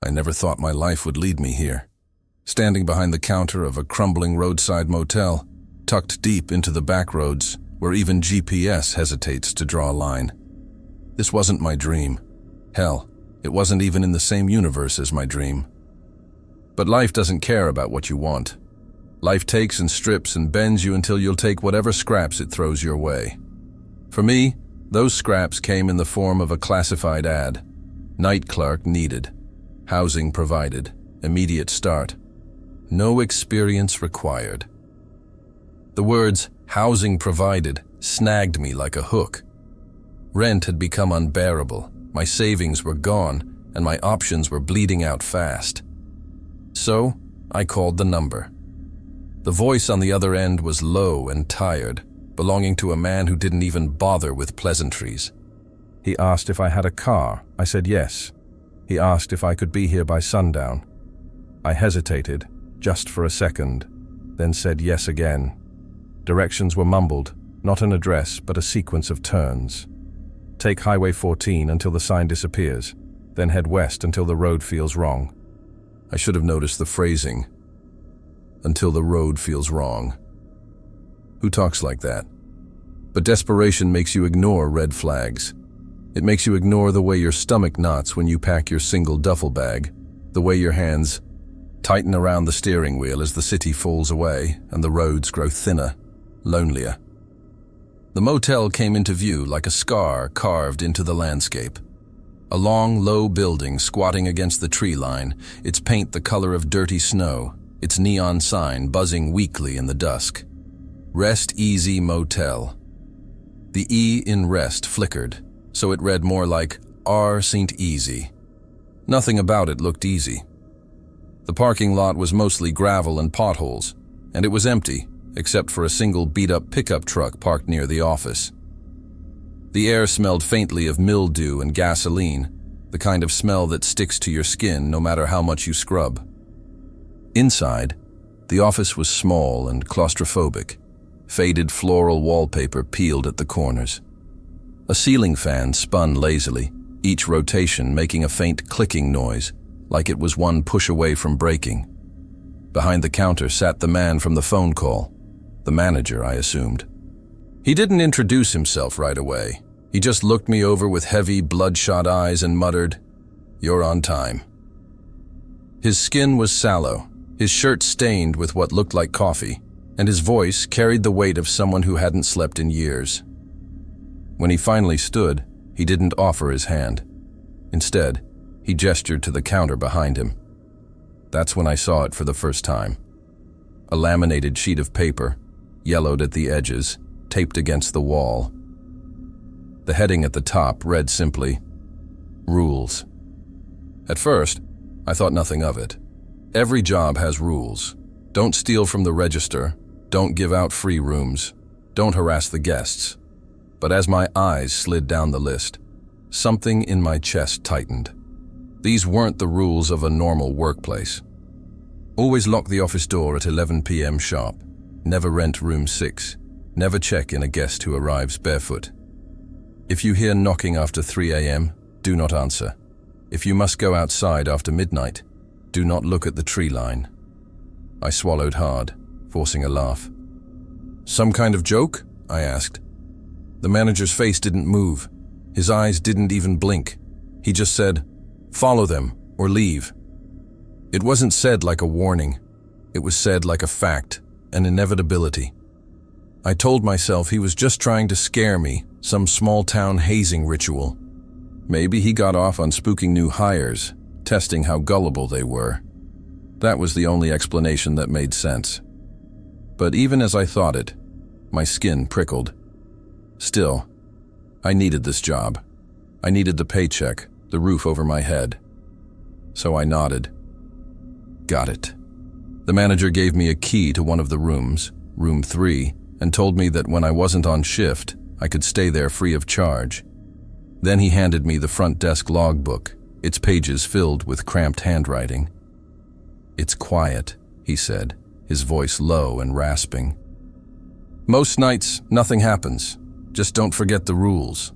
I never thought my life would lead me here. Standing behind the counter of a crumbling roadside motel, tucked deep into the back roads, where even GPS hesitates to draw a line. This wasn't my dream. Hell, it wasn't even in the same universe as my dream. But life doesn't care about what you want. Life takes and strips and bends you until you'll take whatever scraps it throws your way. For me, those scraps came in the form of a classified ad. Night clerk needed. Housing provided. Immediate start. No experience required. The words, housing provided, snagged me like a hook. Rent had become unbearable, my savings were gone, and my options were bleeding out fast. So, I called the number. The voice on the other end was low and tired, belonging to a man who didn't even bother with pleasantries. He asked if I had a car. I said yes. He asked if I could be here by sundown. I hesitated, just for a second, then said yes again. Directions were mumbled, not an address, but a sequence of turns. Take Highway 14 until the sign disappears, then head west until the road feels wrong. I should have noticed the phrasing. Until the road feels wrong. Who talks like that? But desperation makes you ignore red flags. It makes you ignore the way your stomach knots when you pack your single duffel bag, the way your hands tighten around the steering wheel as the city falls away and the roads grow thinner, lonelier. The motel came into view like a scar carved into the landscape. A long, low building squatting against the tree line, its paint the color of dirty snow, its neon sign buzzing weakly in the dusk. Rest Easy Motel. The E in rest flickered, so it read more like R Saint Easy. Nothing about it looked easy. The parking lot was mostly gravel and potholes, and it was empty, except for a single beat-up pickup truck parked near the office. The air smelled faintly of mildew and gasoline, the kind of smell that sticks to your skin no matter how much you scrub. Inside, the office was small and claustrophobic. Faded floral wallpaper peeled at the corners. A ceiling fan spun lazily, each rotation making a faint clicking noise, like it was one push away from breaking. Behind the counter sat the man from the phone call. The manager, I assumed. He didn't introduce himself right away. He just looked me over with heavy, bloodshot eyes and muttered, "You're on time." His skin was sallow, his shirt stained with what looked like coffee, and his voice carried the weight of someone who hadn't slept in years. When he finally stood, he didn't offer his hand. Instead, he gestured to the counter behind him. That's when I saw it for the first time. A laminated sheet of paper, yellowed at the edges, taped against the wall. The heading at the top read simply, Rules. At first, I thought nothing of it. Every job has rules. Don't steal from the register. Don't give out free rooms. Don't harass the guests. But as my eyes slid down the list, something in my chest tightened. These weren't the rules of a normal workplace. Always lock the office door at 11 p.m. sharp. Never rent room 6. Never check in a guest who arrives barefoot. If you hear knocking after 3 a.m., do not answer. If you must go outside after midnight, do not look at the tree line. I swallowed hard, forcing a laugh. "Some kind of joke?" I asked. The manager's face didn't move. His eyes didn't even blink. He just said, "Follow them, or leave." It wasn't said like a warning. It was said like a fact, an inevitability. I told myself he was just trying to scare me, some small-town hazing ritual. Maybe he got off on spooking new hires, testing how gullible they were. That was the only explanation that made sense. But even as I thought it, my skin prickled. Still, I needed this job. I needed the paycheck, the roof over my head. So I nodded. Got it. The manager gave me a key to one of the rooms, room 3, and told me that when I wasn't on shift, I could stay there free of charge. Then he handed me the front desk logbook, its pages filled with cramped handwriting. "It's quiet," he said, his voice low and rasping. "Most nights, nothing happens. Just don't forget the rules."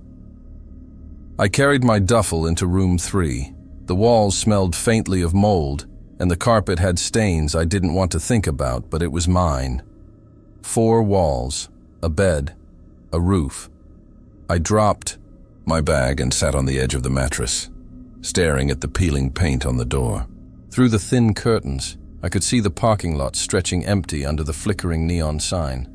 I carried my duffel into room 3. The walls smelled faintly of mold, and the carpet had stains I didn't want to think about, but it was mine. 4 walls, a bed, a roof. I dropped my bag and sat on the edge of the mattress, staring at the peeling paint on the door. Through the thin curtains, I could see the parking lot stretching empty under the flickering neon sign.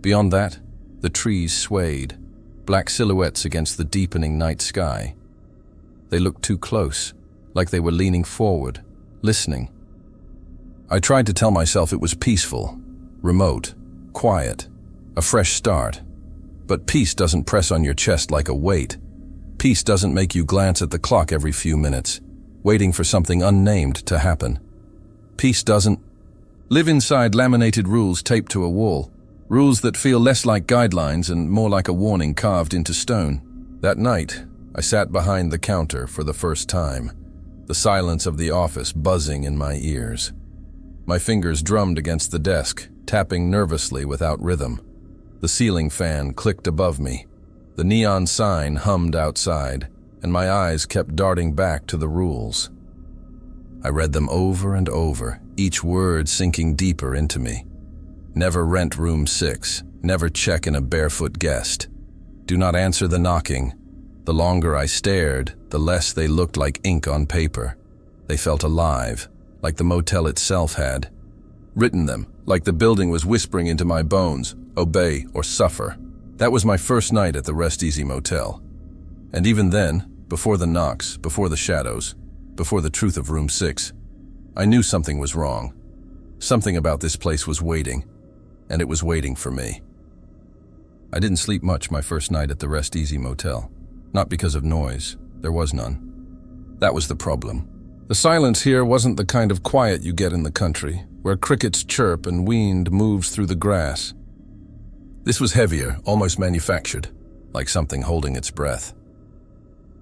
Beyond that, the trees swayed, black silhouettes against the deepening night sky. They looked too close, like they were leaning forward, listening. I tried to tell myself it was peaceful, remote, quiet, a fresh start. But peace doesn't press on your chest like a weight. Peace doesn't make you glance at the clock every few minutes, waiting for something unnamed to happen. Peace doesn't live inside laminated rules taped to a wall, rules that feel less like guidelines and more like a warning carved into stone. That night, I sat behind the counter for the first time, the silence of the office buzzing in my ears. My fingers drummed against the desk, tapping nervously without rhythm. The ceiling fan clicked above me. The neon sign hummed outside, and my eyes kept darting back to the rules. I read them over and over, each word sinking deeper into me. Never rent room 6. Never check in a barefoot guest. Do not answer the knocking. The longer I stared, the less they looked like ink on paper. They felt alive, like the motel itself had. Written them, like the building was whispering into my bones, obey or suffer. That was my first night at the Rest Easy Motel. And even then, before the knocks, before the shadows, before the truth of room 6, I knew something was wrong. Something about this place was waiting, and it was waiting for me. I didn't sleep much my first night at the Rest Easy Motel. Not because of noise. There was none. That was the problem. The silence here wasn't the kind of quiet you get in the country, where crickets chirp and wind moves through the grass. This was heavier, almost manufactured, like something holding its breath.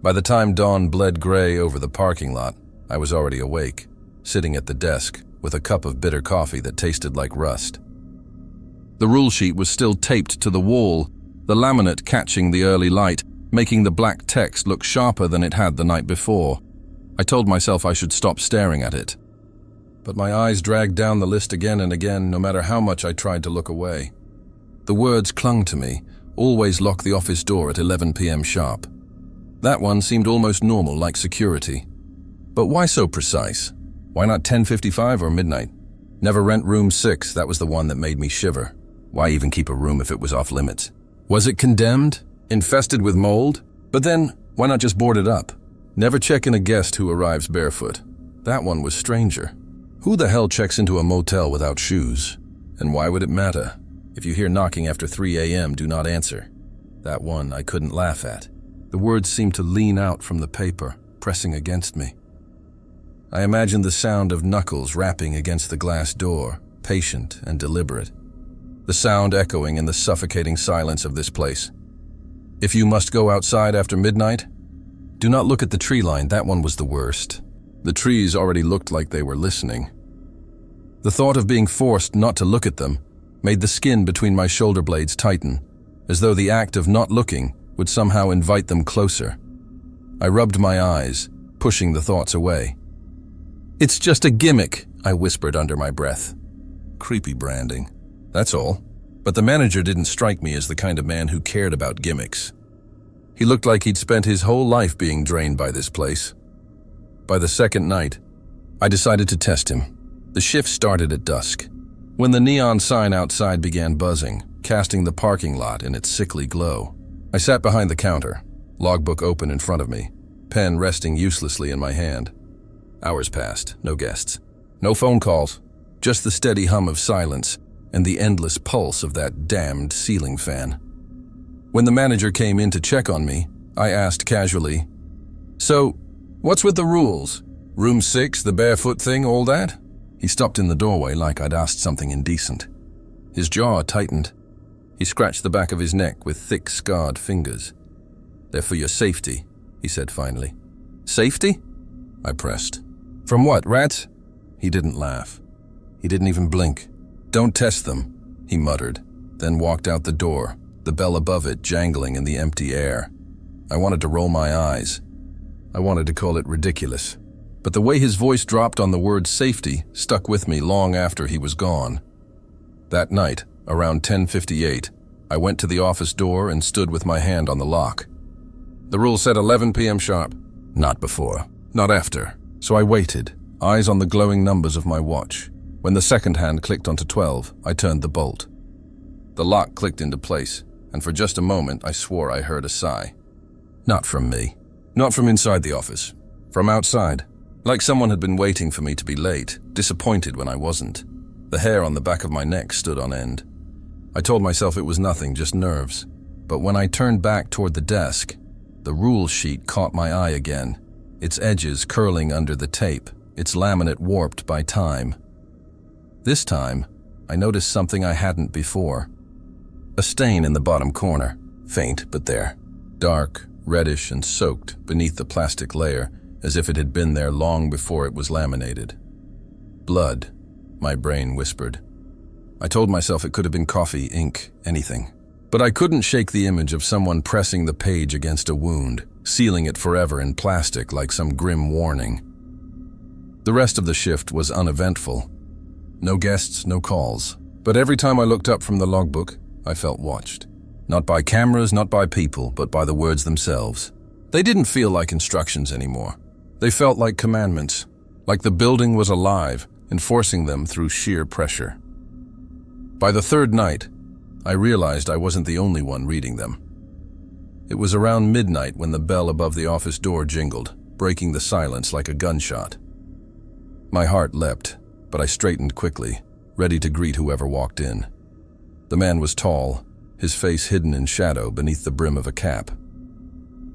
By the time dawn bled gray over the parking lot, I was already awake, sitting at the desk with a cup of bitter coffee that tasted like rust. The rule sheet was still taped to the wall, the laminate catching the early light, making the black text look sharper than it had the night before. I told myself I should stop staring at it. But my eyes dragged down the list again and again, no matter how much I tried to look away. The words clung to me, always lock the office door at 11 p.m. sharp. That one seemed almost normal, like security. But why so precise? Why not 10:55 or midnight? Never rent room 6, that was the one that made me shiver. Why even keep a room if it was off limits? Was it condemned? Infested with mold? But then, why not just board it up? Never check in a guest who arrives barefoot. That one was stranger. Who the hell checks into a motel without shoes? And why would it matter? If you hear knocking after 3 a.m., do not answer. That one I couldn't laugh at. The words seemed to lean out from the paper, pressing against me. I imagined the sound of knuckles rapping against the glass door, patient and deliberate. The sound echoing in the suffocating silence of this place. If you must go outside after midnight, do not look at the tree line. That one was the worst. The trees already looked like they were listening. The thought of being forced not to look at them made the skin between my shoulder blades tighten, as though the act of not looking would somehow invite them closer. I rubbed my eyes, pushing the thoughts away. "It's just a gimmick," I whispered under my breath. Creepy branding. That's all. But the manager didn't strike me as the kind of man who cared about gimmicks. He looked like he'd spent his whole life being drained by this place. By the second night, I decided to test him. The shift started at dusk, when the neon sign outside began buzzing, casting the parking lot in its sickly glow. I sat behind the counter, logbook open in front of me, pen resting uselessly in my hand. Hours passed, no guests. No phone calls, just the steady hum of silence and the endless pulse of that damned ceiling fan. When the manager came in to check on me, I asked casually, "So, what's with the rules? Room 6, the barefoot thing, all that?" He stopped in the doorway like I'd asked something indecent. His jaw tightened. He scratched the back of his neck with thick, scarred fingers. "They're for your safety," he said finally. "Safety?" I pressed. "From what, rats?" He didn't laugh. He didn't even blink. "Don't test them," he muttered, then walked out the door, the bell above it jangling in the empty air. I wanted to roll my eyes. I wanted to call it ridiculous. but the way his voice dropped on the word safety stuck with me long after he was gone. That night, around 10:58, I went to the office door and stood with my hand on the lock. The rule said 11 p.m. sharp. Not before, not after. So I waited, eyes on the glowing numbers of my watch. When the second hand clicked onto 12, I turned the bolt. The lock clicked into place, and for just a moment I swore I heard a sigh. Not from me. Not from inside the office. From outside. Like someone had been waiting for me to be late, disappointed when I wasn't. The hair on the back of my neck stood on end. I told myself it was nothing, just nerves. But when I turned back toward the desk, the rule sheet caught my eye again, its edges curling under the tape, its laminate warped by time. This time, I noticed something I hadn't before. A stain in the bottom corner, faint but there. Dark, reddish and soaked beneath the plastic layer, as if it had been there long before it was laminated. Blood, my brain whispered. I told myself it could have been coffee, ink, anything. But I couldn't shake the image of someone pressing the page against a wound, sealing it forever in plastic like some grim warning. The rest of the shift was uneventful. No guests, no calls. But every time I looked up from the logbook, I felt watched. Not by cameras, not by people, but by the words themselves. They didn't feel like instructions anymore. They felt like commandments, like the building was alive, enforcing them through sheer pressure. By the third night, I realized I wasn't the only one reading them. It was around midnight when the bell above the office door jingled, breaking the silence like a gunshot. My heart leapt, but I straightened quickly, ready to greet whoever walked in. The man was tall, his face hidden in shadow beneath the brim of a cap.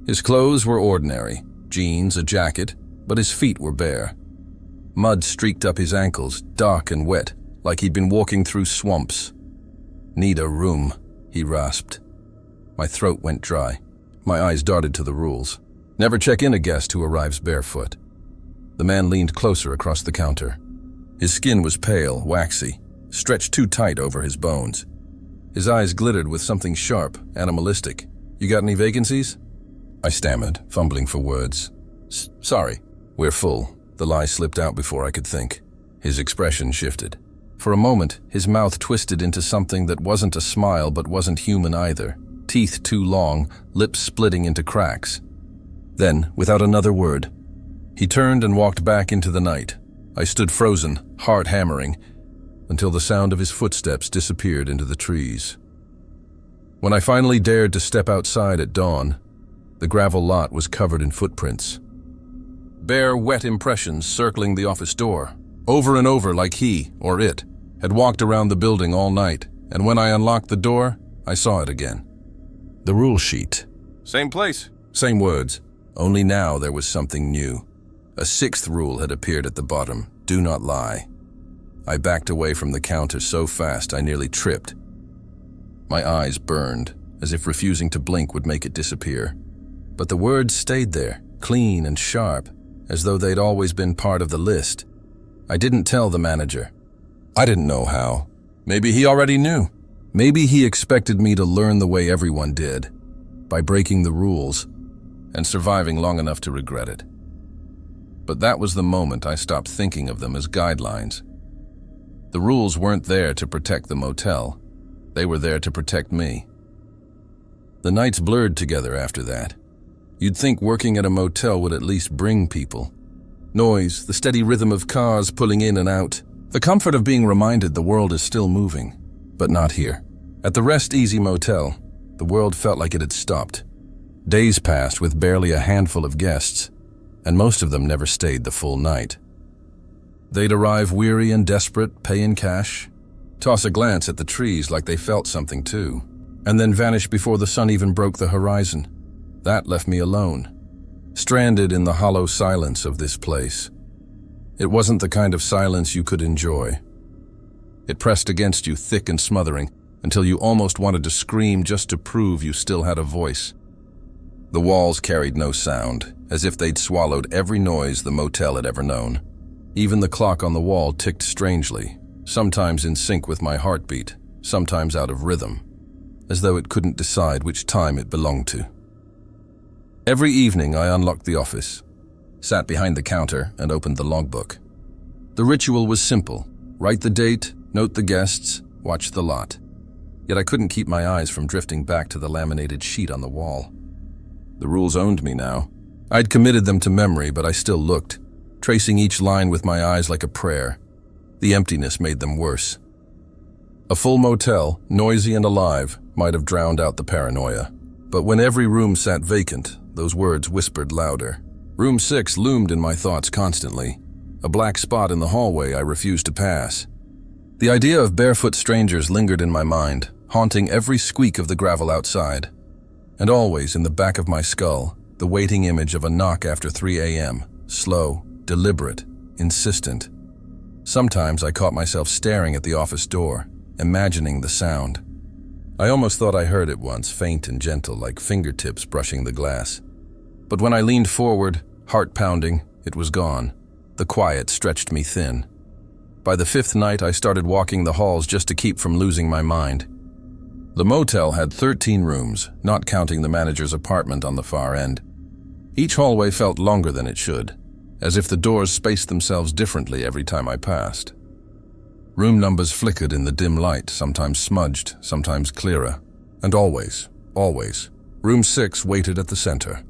His clothes were ordinary, jeans, a jacket, but his feet were bare. Mud streaked up his ankles, dark and wet, like he'd been walking through swamps. "Need a room," he rasped. My throat went dry. My eyes darted to the rules. Never check in a guest who arrives barefoot. The man leaned closer across the counter. His skin was pale, waxy, stretched too tight over his bones. His eyes glittered with something sharp, animalistic. "You got any vacancies?" I stammered, fumbling for words. Sorry. We're full." The lie slipped out before I could think. His expression shifted. For a moment, his mouth twisted into something that wasn't a smile but wasn't human either. Teeth too long, lips splitting into cracks. Then, without another word, he turned and walked back into the night. I stood frozen, heart hammering, until the sound of his footsteps disappeared into the trees. When I finally dared to step outside at dawn, the gravel lot was covered in footprints. Bare, wet impressions circling the office door, over and over like he, or it, had walked around the building all night, and when I unlocked the door, I saw it again. The rule sheet. Same place. Same words, only now there was something new. A sixth rule had appeared at the bottom, do not lie. I backed away from the counter so fast I nearly tripped. My eyes burned, as if refusing to blink would make it disappear. But the words stayed there, clean and sharp, as though they'd always been part of the list. I didn't tell the manager. I didn't know how. Maybe he already knew. Maybe he expected me to learn the way everyone did, by breaking the rules and surviving long enough to regret it. But that was the moment I stopped thinking of them as guidelines. The rules weren't there to protect the motel. They were there to protect me. The nights blurred together after that. You'd think working at a motel would at least bring people. Noise, the steady rhythm of cars pulling in and out, the comfort of being reminded the world is still moving. But not here. At the Rest Easy Motel, the world felt like it had stopped. Days passed with barely a handful of guests, and most of them never stayed the full night. They'd arrive weary and desperate, pay in cash, toss a glance at the trees like they felt something too, and then vanish before the sun even broke the horizon. That left me alone, stranded in the hollow silence of this place. It wasn't the kind of silence you could enjoy. It pressed against you thick and smothering until you almost wanted to scream just to prove you still had a voice. The walls carried no sound, as if they'd swallowed every noise the motel had ever known. Even the clock on the wall ticked strangely, sometimes in sync with my heartbeat, sometimes out of rhythm, as though it couldn't decide which time it belonged to. Every evening I unlocked the office, sat behind the counter, and opened the logbook. The ritual was simple. Write the date, note the guests, watch the lot. Yet I couldn't keep my eyes from drifting back to the laminated sheet on the wall. The rules owned me now. I'd committed them to memory, but I still looked, tracing each line with my eyes like a prayer. The emptiness made them worse. A full motel, noisy and alive, might have drowned out the paranoia. But when every room sat vacant, those words whispered louder. Room 6 loomed in my thoughts constantly, a black spot in the hallway I refused to pass. The idea of barefoot strangers lingered in my mind, haunting every squeak of the gravel outside. And always in the back of my skull, the waiting image of a knock after 3 a.m., slow, deliberate, insistent. Sometimes I caught myself staring at the office door, imagining the sound. I almost thought I heard it once, faint and gentle, like fingertips brushing the glass. But when I leaned forward, heart pounding, it was gone. The quiet stretched me thin. By the 5th night, I started walking the halls just to keep from losing my mind. The motel had 13 rooms, not counting the manager's apartment on the far end. Each hallway felt longer than it should, as if the doors spaced themselves differently every time I passed. Room numbers flickered in the dim light, sometimes smudged, sometimes clearer. And always, Room 6 waited at the center.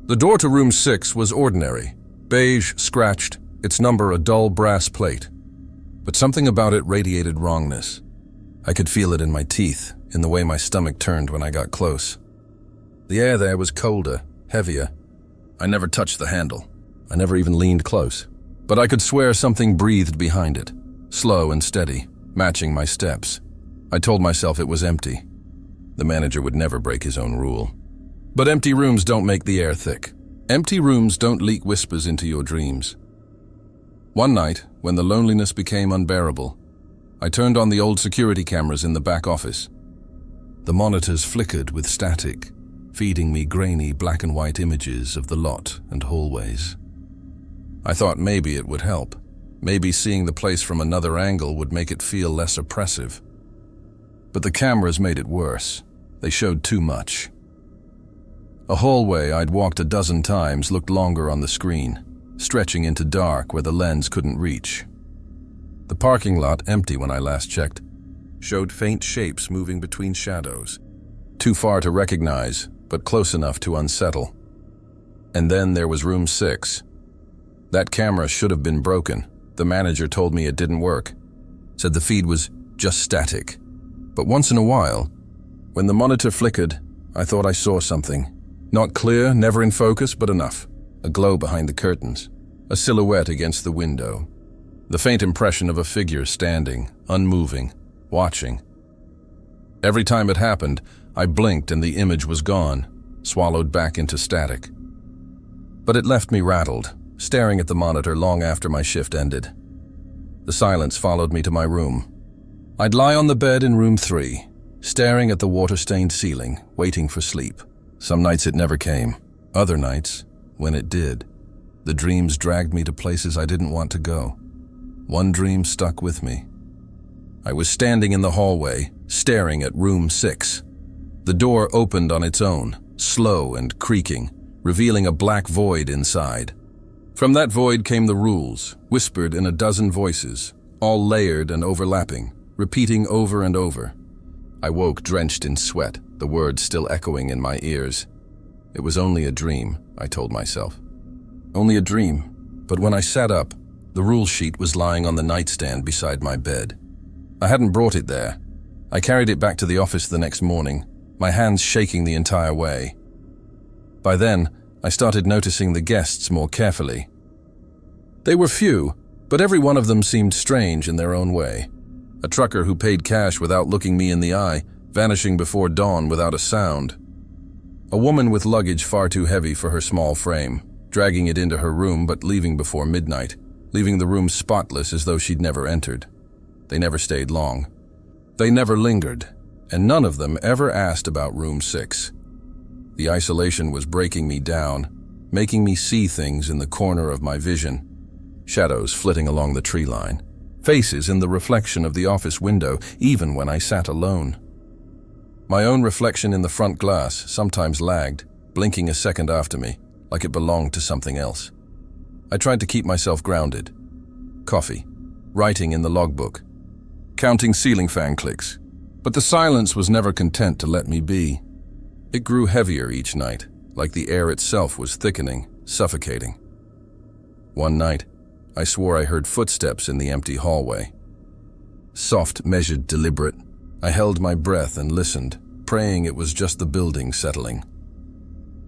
The door to Room 6 was ordinary, beige, scratched, its number a dull brass plate. But something about it radiated wrongness. I could feel it in my teeth, in the way my stomach turned when I got close. The air there was colder, heavier. I never touched the handle. I never even leaned close. But I could swear something breathed behind it, slow and steady, matching my steps. I told myself it was empty. The manager would never break his own rule. But empty rooms don't make the air thick. Empty rooms don't leak whispers into your dreams. One night, when the loneliness became unbearable, I turned on the old security cameras in the back office. The monitors flickered with static, feeding me grainy black and white images of the lot and hallways. I thought maybe it would help. Maybe seeing the place from another angle would make it feel less oppressive. But the cameras made it worse. They showed too much. A hallway I'd walked a dozen times looked longer on the screen, stretching into dark where the lens couldn't reach. The parking lot, empty when I last checked, showed faint shapes moving between shadows. Too far to recognize, but close enough to unsettle. And then there was Room 6. That camera should have been broken. The manager told me it didn't work. Said the feed was just static. But once in a while, when the monitor flickered, I thought I saw something. Not clear, never in focus, but enough. A glow behind the curtains. A silhouette against the window. The faint impression of a figure standing, unmoving, watching. Every time it happened, I blinked and the image was gone, swallowed back into static. But it left me rattled, staring at the monitor long after my shift ended. The silence followed me to my room. I'd lie on the bed in Room 3, staring at the water-stained ceiling, waiting for sleep. Some nights it never came. Other nights, when it did, the dreams dragged me to places I didn't want to go. One dream stuck with me. I was standing in the hallway, staring at Room 6. The door opened on its own, slow and creaking, revealing a black void inside. From that void came the rules, whispered in a dozen voices, all layered and overlapping, repeating over and over. I woke drenched in sweat, the words still echoing in my ears. It was only a dream, I told myself. Only a dream. But when I sat up, the rule sheet was lying on the nightstand beside my bed. I hadn't brought it there. I carried it back to the office the next morning, my hands shaking the entire way. By then, I started noticing the guests more carefully. They were few, but every one of them seemed strange in their own way. A trucker who paid cash without looking me in the eye, vanishing before dawn without a sound. A woman with luggage far too heavy for her small frame, dragging it into her room but leaving before midnight, leaving the room spotless as though she'd never entered. They never stayed long. They never lingered, and none of them ever asked about Room 6. The isolation was breaking me down, making me see things in the corner of my vision. Shadows flitting along the tree line. Faces in the reflection of the office window, even when I sat alone. My own reflection in the front glass sometimes lagged, blinking a second after me, like it belonged to something else. I tried to keep myself grounded. Coffee, writing in the logbook, counting ceiling fan clicks. But the silence was never content to let me be. It grew heavier each night, like the air itself was thickening, suffocating. One night, I swore I heard footsteps in the empty hallway. Soft, measured, deliberate. I held my breath and listened, praying it was just the building settling.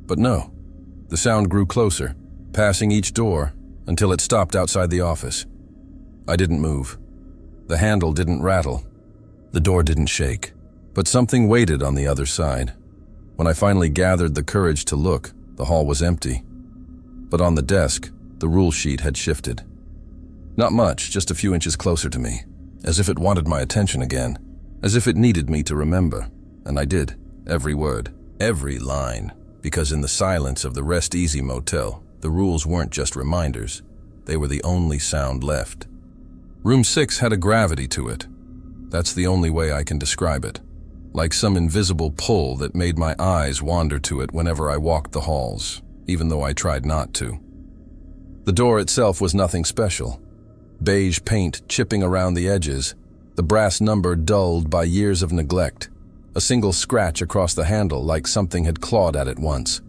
But no, the sound grew closer, passing each door until it stopped outside the office. I didn't move. The handle didn't rattle. The door didn't shake. But something waited on the other side. When I finally gathered the courage to look, the hall was empty. But on the desk, the rule sheet had shifted. Not much, just a few inches closer to me, as if it wanted my attention again, as if it needed me to remember. And I did, every word, every line, because in the silence of the Rest Easy Motel, the rules weren't just reminders, they were the only sound left. Room 6 had a gravity to it. That's the only way I can describe it. Like some invisible pull that made my eyes wander to it whenever I walked the halls, even though I tried not to. The door itself was nothing special. Beige paint chipping around the edges, the brass number dulled by years of neglect, a single scratch across the handle like something had clawed at it once.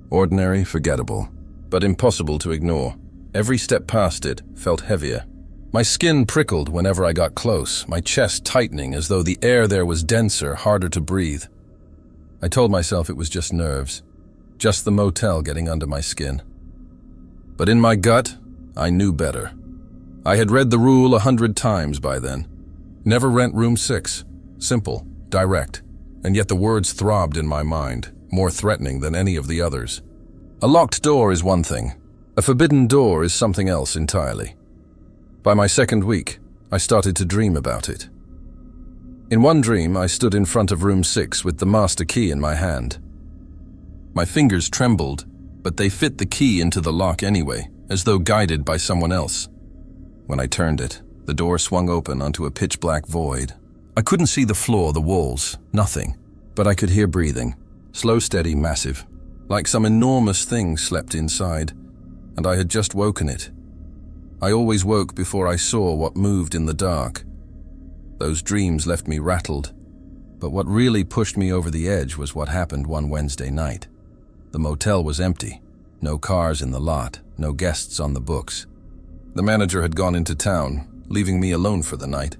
Ordinary, forgettable, but impossible to ignore. Every step past it felt heavier. My skin prickled whenever I got close, my chest tightening as though the air there was denser, harder to breathe. I told myself it was just nerves, just the motel getting under my skin. But in my gut, I knew better. I had read the rule 100 times by then. Never rent room 6. Simple, direct, and yet the words throbbed in my mind, more threatening than any of the others. A locked door is one thing. A forbidden door is something else entirely. By my second week, I started to dream about it. In one dream, I stood in front of room 6 with the master key in my hand. My fingers trembled, but they fit the key into the lock anyway, as though guided by someone else. When I turned it, the door swung open onto a pitch-black void. I couldn't see the floor, the walls, nothing, but I could hear breathing, slow, steady, massive, like some enormous thing slept inside, and I had just woken it. I always woke before I saw what moved in the dark. Those dreams left me rattled, but what really pushed me over the edge was what happened one Wednesday night. The motel was empty, no cars in the lot, no guests on the books. The manager had gone into town, leaving me alone for the night.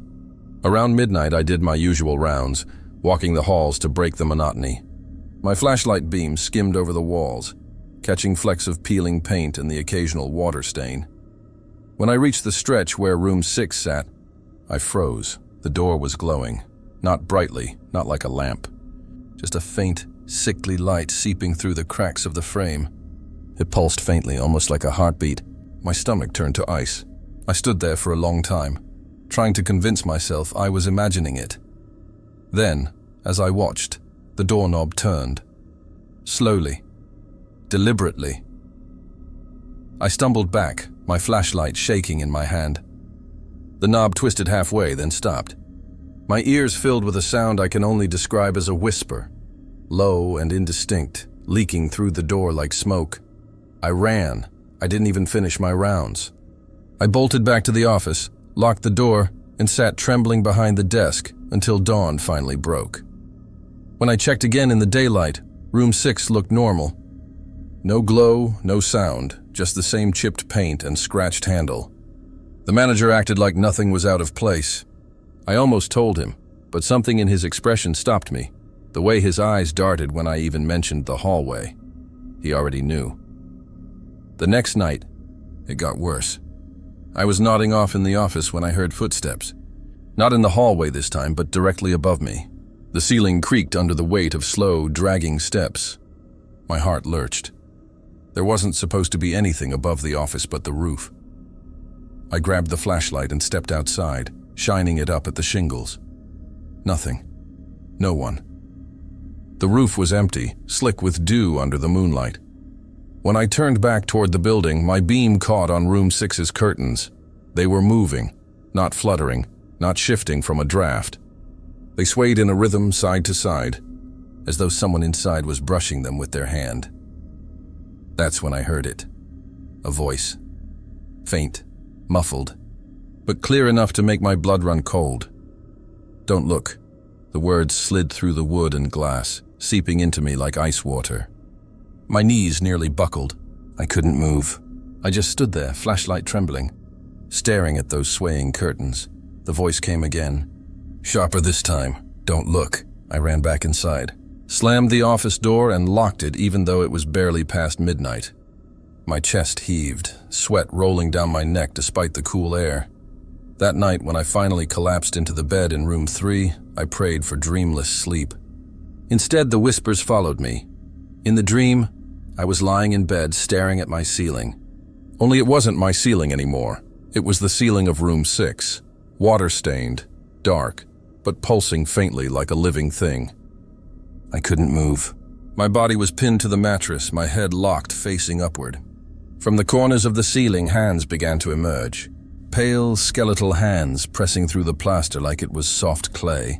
Around midnight, I did my usual rounds, walking the halls to break the monotony. My flashlight beam skimmed over the walls, catching flecks of peeling paint and the occasional water stain. When I reached the stretch where room 6 sat, I froze. The door was glowing, not brightly, not like a lamp, just a faint, sickly light seeping through the cracks of the frame. It pulsed faintly, almost like a heartbeat. My stomach turned to ice. I stood there for a long time, trying to convince myself I was imagining it. Then, as I watched, the doorknob turned. Slowly, deliberately. I stumbled back, my flashlight shaking in my hand. The knob twisted halfway, then stopped. My ears filled with a sound I can only describe as a whisper, low and indistinct, leaking through the door like smoke. I ran. I didn't even finish my rounds. I bolted back to the office, locked the door, and sat trembling behind the desk until dawn finally broke. When I checked again in the daylight, room 6 looked normal. No glow, no sound, just the same chipped paint and scratched handle. The manager acted like nothing was out of place. I almost told him, but something in his expression stopped me, the way his eyes darted when I even mentioned the hallway. He already knew. The next night, it got worse. I was nodding off in the office when I heard footsteps. Not in the hallway this time, but directly above me. The ceiling creaked under the weight of slow, dragging steps. My heart lurched. There wasn't supposed to be anything above the office but the roof. I grabbed the flashlight and stepped outside, shining it up at the shingles. Nothing. No one. The roof was empty, slick with dew under the moonlight. When I turned back toward the building, my beam caught on room 6's curtains. They were moving, not fluttering, not shifting from a draft. They swayed in a rhythm side to side, as though someone inside was brushing them with their hand. That's when I heard it. A voice. Faint, muffled, but clear enough to make my blood run cold. "Don't look." The words slid through the wood and glass, seeping into me like ice water. My knees nearly buckled. I couldn't move. I just stood there, flashlight trembling, staring at those swaying curtains. The voice came again. Sharper this time. "Don't look." I ran back inside, slammed the office door and locked it even though it was barely past midnight. My chest heaved, sweat rolling down my neck despite the cool air. That night, when I finally collapsed into the bed in room 3, I prayed for dreamless sleep. Instead, the whispers followed me. In the dream, I was lying in bed staring at my ceiling. Only it wasn't my ceiling anymore. It was the ceiling of room 6, water-stained, dark, but pulsing faintly like a living thing. I couldn't move. My body was pinned to the mattress, my head locked, facing upward. From the corners of the ceiling, hands began to emerge. Pale, skeletal hands pressing through the plaster like it was soft clay.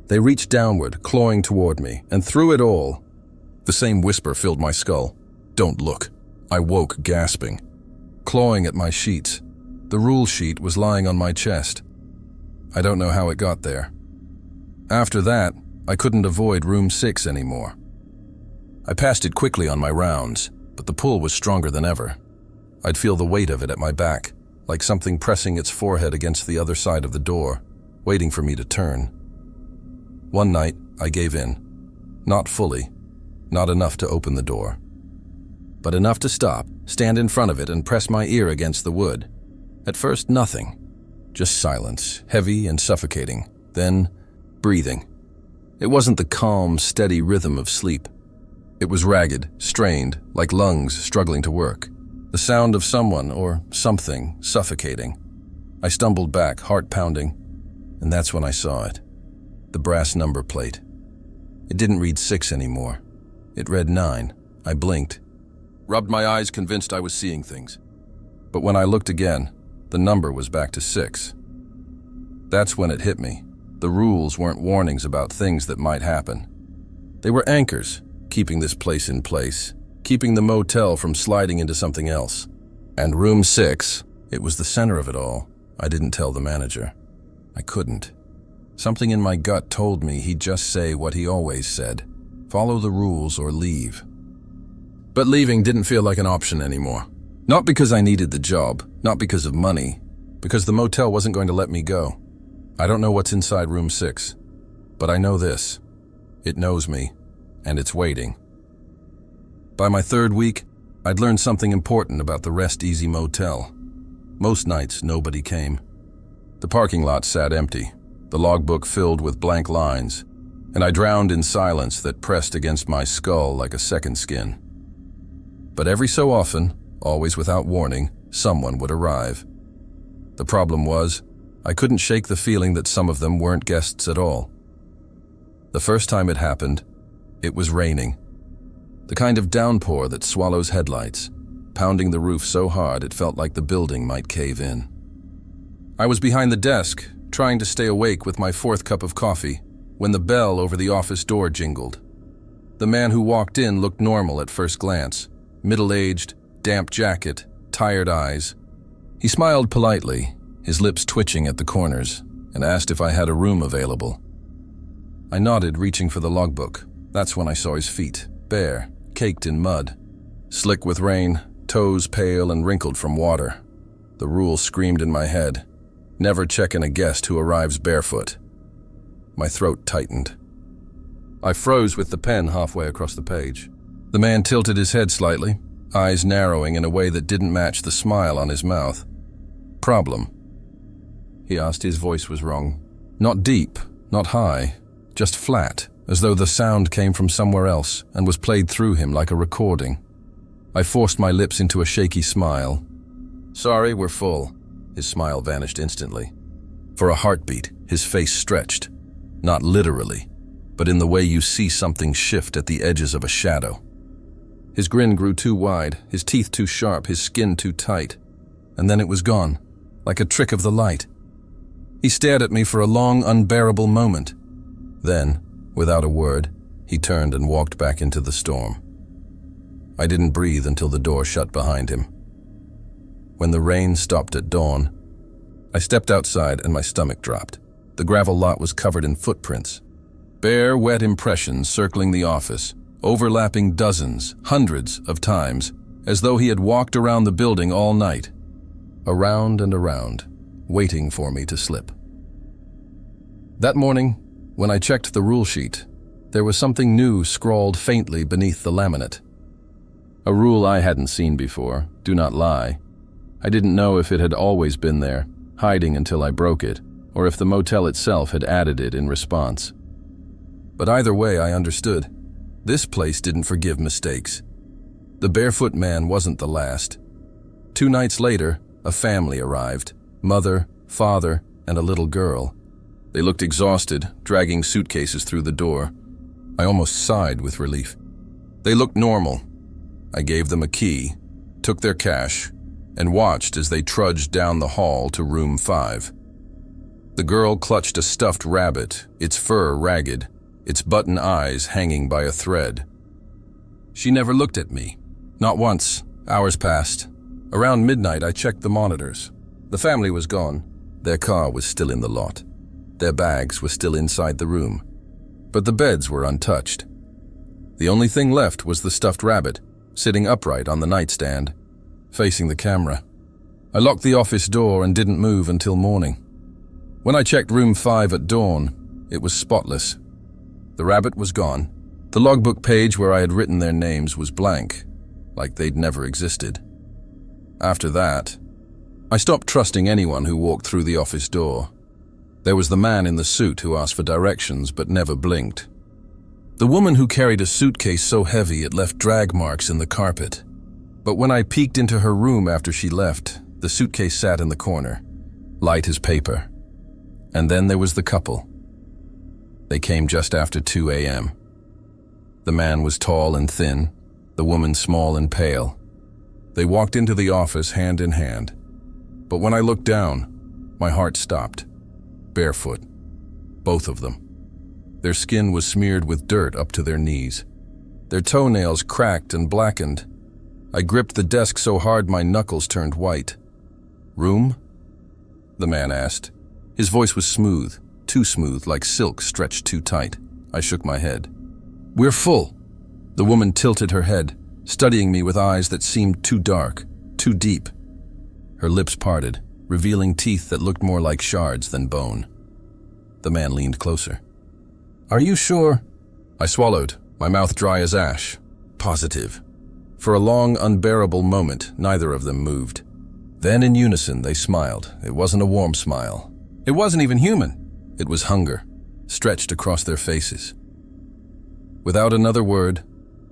They reached downward, clawing toward me, and through it all, the same whisper filled my skull. "Don't look." I woke, gasping, clawing at my sheets. The rule sheet was lying on my chest. I don't know how it got there. After that, I couldn't avoid room 6 anymore. I passed it quickly on my rounds, but the pull was stronger than ever. I'd feel the weight of it at my back, like something pressing its forehead against the other side of the door, waiting for me to turn. One night, I gave in. Not fully, not enough to open the door, but enough to stop, stand in front of it, and press my ear against the wood. At first, nothing. Just silence, heavy and suffocating. Then, breathing. It wasn't the calm, steady rhythm of sleep. It was ragged, strained, like lungs struggling to work. The sound of someone or something suffocating. I stumbled back, heart pounding, and that's when I saw it. The brass number plate. It didn't read 6 anymore. It read 9. I blinked, rubbed my eyes, convinced I was seeing things. But when I looked again, the number was back to 6. That's when it hit me. The rules weren't warnings about things that might happen. They were anchors, keeping this place in place, keeping the motel from sliding into something else. And room 6, it was the center of it all. I didn't tell the manager. I couldn't. Something in my gut told me he'd just say what he always said. Follow the rules or leave. But leaving didn't feel like an option anymore. Not because I needed the job, not because of money, because the motel wasn't going to let me go. I don't know what's inside room 6, but I know this. It knows me, and it's waiting. By my 3rd week, I'd learned something important about the Rest Easy Motel. Most nights, nobody came. The parking lot sat empty, the logbook filled with blank lines, and I drowned in silence that pressed against my skull like a second skin. But every so often, always without warning, someone would arrive. The problem was, I couldn't shake the feeling that some of them weren't guests at all. The first time it happened, it was raining. The kind of downpour that swallows headlights, pounding the roof so hard it felt like the building might cave in. I was behind the desk, trying to stay awake with my 4th cup of coffee, when the bell over the office door jingled. The man who walked in looked normal at first glance, middle-aged, damp jacket, tired eyes. He smiled politely, his lips twitching at the corners, and asked if I had a room available. I nodded, reaching for the logbook. That's when I saw his feet, bare, caked in mud, slick with rain, toes pale and wrinkled from water. The rule screamed in my head. Never check in a guest who arrives barefoot. My throat tightened. I froze with the pen halfway across the page. The man tilted his head slightly, eyes narrowing in a way that didn't match the smile on his mouth. "Problem?" he asked. His voice was wrong. Not deep, not high, just flat, as though the sound came from somewhere else and was played through him like a recording. I forced my lips into a shaky smile. "Sorry, we're full." His smile vanished instantly. For a heartbeat, his face stretched. Not literally, but in the way you see something shift at the edges of a shadow. His grin grew too wide, his teeth too sharp, his skin too tight. And then it was gone, like a trick of the light. He stared at me for a long, unbearable moment. Then, without a word, he turned and walked back into the storm. I didn't breathe until the door shut behind him. when the rain stopped at dawn. I stepped outside and my stomach dropped. The gravel lot was covered in footprints. Bare, wet impressions circling the office, overlapping dozens, hundreds of times, as though he had walked around the building all night. Around and around, waiting for me to slip. That morning, when I checked the rule sheet, there was something new scrawled faintly beneath the laminate. A rule I hadn't seen before: do not lie. I didn't know if it had always been there, hiding until I broke it, or if the motel itself had added it in response. But either way, I understood. This place didn't forgive mistakes. The barefoot man wasn't the last. 2 nights later, a family arrived: mother, father, and a little girl. They looked exhausted, dragging suitcases through the door. I almost sighed with relief. They looked normal. I gave them a key, took their cash, and watched as they trudged down the hall to room 5. The girl clutched a stuffed rabbit, its fur ragged, its button eyes hanging by a thread. She never looked at me. Not once. Hours passed. Around midnight, I checked the monitors. The family was gone. Their car was still in the lot. Their bags were still inside the room. But the beds were untouched. The only thing left was the stuffed rabbit, sitting upright on the nightstand, facing the camera. I locked the office door and didn't move until morning. When I checked room 5 at dawn, it was spotless. The rabbit was gone. The logbook page where I had written their names was blank, like they'd never existed. After that, I stopped trusting anyone who walked through the office door. There was the man in the suit who asked for directions but never blinked. The woman who carried a suitcase so heavy it left drag marks in the carpet. But when I peeked into her room after she left, the suitcase sat in the corner, light as paper. And then there was the couple. They came just after 2 a.m. The man was tall and thin, the woman small and pale. They walked into the office hand in hand. But when I looked down, my heart stopped. Barefoot. Both of them. Their skin was smeared with dirt up to their knees. Their toenails cracked and blackened. I gripped the desk so hard my knuckles turned white. "Room?" the man asked. His voice was smooth, too smooth, like silk stretched too tight. I shook my head. "We're full." The woman tilted her head, studying me with eyes that seemed too dark, too deep. Her lips parted, revealing teeth that looked more like shards than bone. The man leaned closer. "Are you sure?" I swallowed, my mouth dry as ash. Positive. For a long, unbearable moment, neither of them moved. Then in unison, they smiled. It wasn't a warm smile. It wasn't even human. It was hunger, stretched across their faces. Without another word,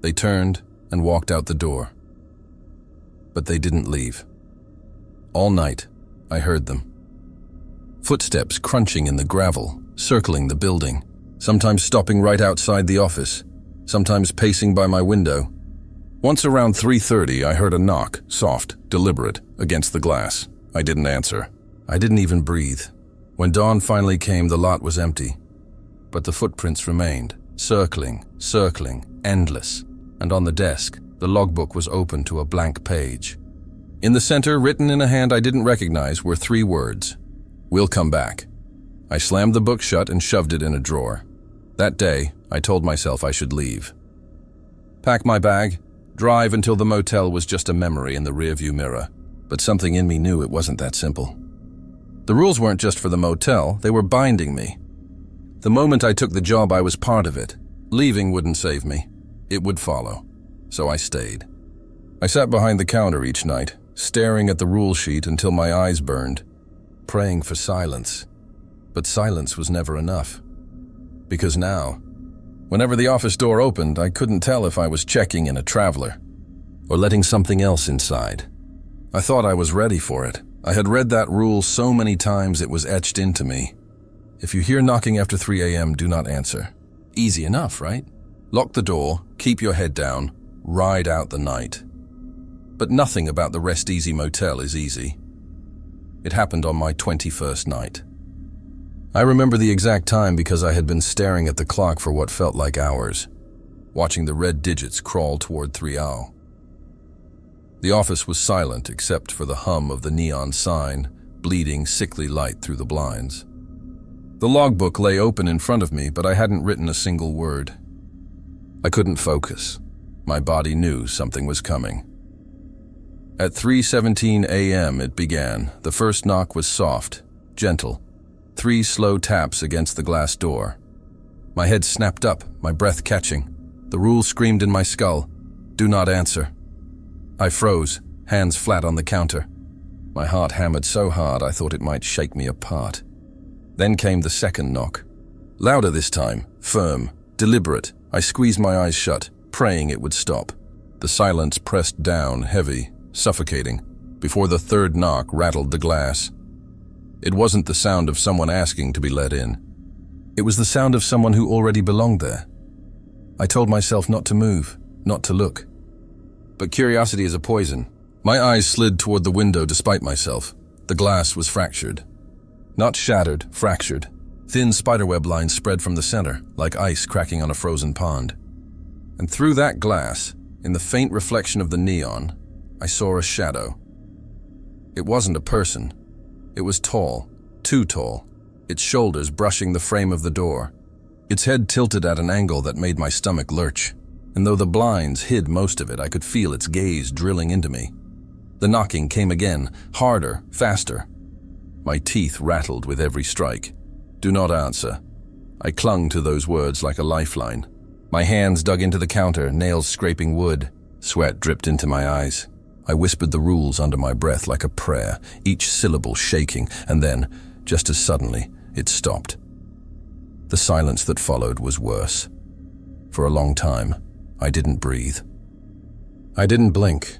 they turned and walked out the door. But they didn't leave. All night, I heard them. Footsteps crunching in the gravel, circling the building, sometimes stopping right outside the office, sometimes pacing by my window. Once around 3:30, I heard a knock, soft, deliberate, against the glass. I didn't answer. I didn't even breathe. When dawn finally came, the lot was empty. But the footprints remained, circling, endless. And on the desk, the logbook was open to a blank page. In the center, written in a hand I didn't recognize, were 3 words: "We'll come back." I slammed the book shut and shoved it in a drawer. That day, I told myself I should leave. Pack my bag, drive until the motel was just a memory in the rearview mirror. But something in me knew it wasn't that simple. The rules weren't just for the motel, they were binding me. The moment I took the job, I was part of it. Leaving wouldn't save me. It would follow. So I stayed. I sat behind the counter each night, staring at the rule sheet until my eyes burned, praying for silence. But silence was never enough. Because now, whenever the office door opened, I couldn't tell if I was checking in a traveler or letting something else inside. I thought I was ready for it. I had read that rule so many times it was etched into me. If you hear knocking after 3 a.m., do not answer. Easy enough, right? Lock the door, keep your head down, ride out the night. But nothing about the Rest Easy Motel is easy. It happened on my 21st night. I remember the exact time because I had been staring at the clock for what felt like hours, watching the red digits crawl toward 3:00. The office was silent except for the hum of the neon sign, bleeding sickly light through the blinds. The logbook lay open in front of me, but I hadn't written a single word. I couldn't focus. My body knew something was coming. At 3:17 a.m. it began. The first knock was soft, gentle. 3 slow taps against the glass door. My head snapped up, my breath catching. The rule screamed in my skull, "Do not answer." I froze, hands flat on the counter. My heart hammered so hard I thought it might shake me apart. Then came the second knock. Louder this time, firm, deliberate. I squeezed my eyes shut, praying it would stop. The silence pressed down, heavy, suffocating, before the third knock rattled the glass. It wasn't the sound of someone asking to be let in. It was the sound of someone who already belonged there. I told myself not to move, not to look. But curiosity is a poison. My eyes slid toward the window despite myself. The glass was fractured. Not shattered, fractured. Thin spiderweb lines spread from the center, like ice cracking on a frozen pond. And through that glass, in the faint reflection of the neon, I saw a shadow. It wasn't a person. It was tall, too tall, its shoulders brushing the frame of the door. Its head tilted at an angle that made my stomach lurch. And though the blinds hid most of it, I could feel its gaze drilling into me. The knocking came again, harder, faster. My teeth rattled with every strike. "Do not answer." I clung to those words like a lifeline. My hands dug into the counter, nails scraping wood. Sweat dripped into my eyes. I whispered the rules under my breath like a prayer, each syllable shaking, and then, just as suddenly, it stopped. The silence that followed was worse. For a long time, I didn't breathe. I didn't blink.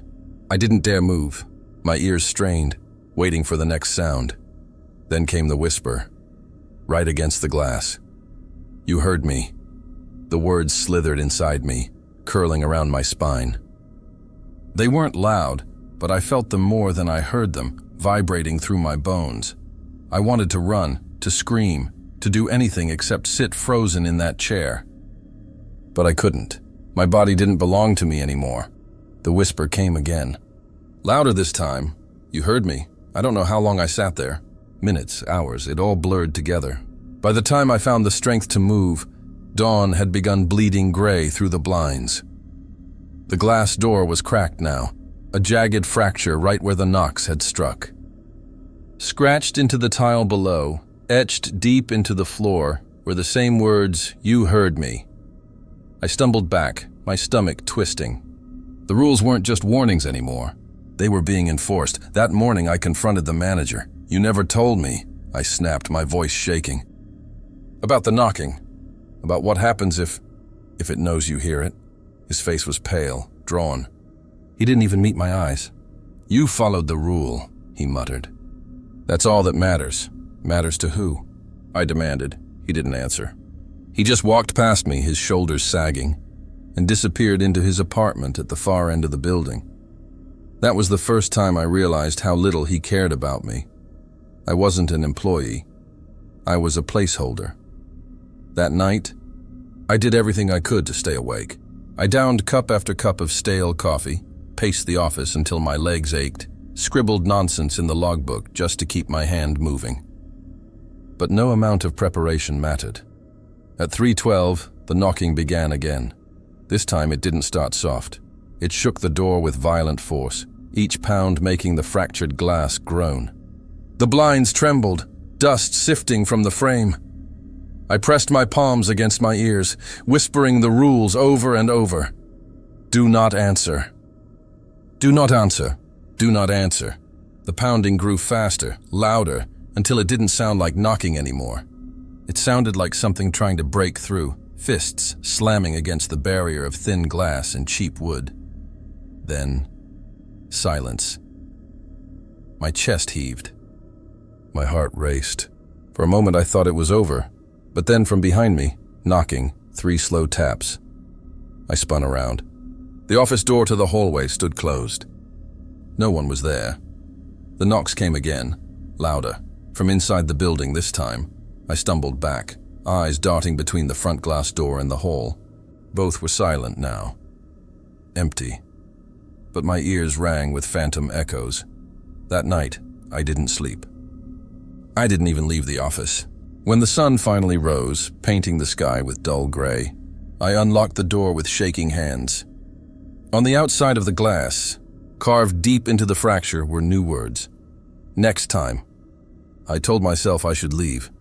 I didn't dare move. My ears strained, waiting for the next sound. Then came the whisper, right against the glass. "You heard me." The words slithered inside me, curling around my spine. They weren't loud, but I felt them more than I heard them, vibrating through my bones. I wanted to run, to scream, to do anything except sit frozen in that chair. But I couldn't. My body didn't belong to me anymore. The whisper came again. Louder this time. "You heard me." I don't know how long I sat there. Minutes, hours, it all blurred together. By the time I found the strength to move, dawn had begun bleeding gray through the blinds. The glass door was cracked now, a jagged fracture right where the knocks had struck. Scratched into the tile below, etched deep into the floor, were the same words, "You heard me." I stumbled back, my stomach twisting. The rules weren't just warnings anymore. They were being enforced. That morning I confronted the manager. "You never told me," I snapped, my voice shaking. "About the knocking. About what happens if it knows you hear it." His face was pale, drawn. He didn't even meet my eyes. "You followed the rule," he muttered. "That's all that matters." "Matters to who?" I demanded. He didn't answer. He just walked past me, his shoulders sagging, and disappeared into his apartment at the far end of the building. That was the first time I realized how little he cared about me. I wasn't an employee. I was a placeholder. That night, I did everything I could to stay awake. I downed cup after cup of stale coffee, paced the office until my legs ached, scribbled nonsense in the logbook just to keep my hand moving. But no amount of preparation mattered. At 3:12, the knocking began again. This time it didn't start soft. It shook the door with violent force, each pound making the fractured glass groan. The blinds trembled, dust sifting from the frame. I pressed my palms against my ears, whispering the rules over and over. "Do not answer. Do not answer. Do not answer." The pounding grew faster, louder, until it didn't sound like knocking anymore. It sounded like something trying to break through, fists slamming against the barrier of thin glass and cheap wood. Then, silence. My chest heaved. My heart raced. For a moment I thought it was over, but then from behind me, knocking, 3 slow taps. I spun around. The office door to the hallway stood closed. No one was there. The knocks came again, louder, from inside the building this time. I stumbled back, eyes darting between the front glass door and the hall. Both were silent now. Empty. but my ears rang with phantom echoes. That night, I didn't sleep. I didn't even leave the office. When the sun finally rose, painting the sky with dull gray, I unlocked the door with shaking hands. On the outside of the glass, carved deep into the fracture, were new words. Next time. I told myself I should leave.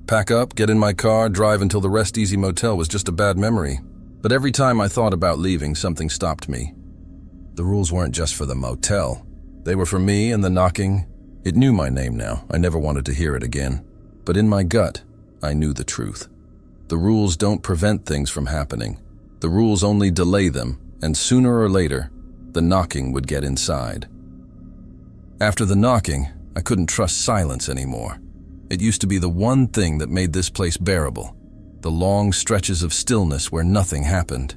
Pack up, get in my car, drive until the Rest Easy Motel was just a bad memory. But every time I thought about leaving, something stopped me. The rules weren't just for the motel. They were for me and the knocking. It knew my name now. I never wanted to hear it again. But in my gut, I knew the truth. The rules don't prevent things from happening. The rules only delay them, and sooner or later, the knocking would get inside. After the knocking, I couldn't trust silence anymore. It used to be the one thing that made this place bearable, the long stretches of stillness where nothing happened.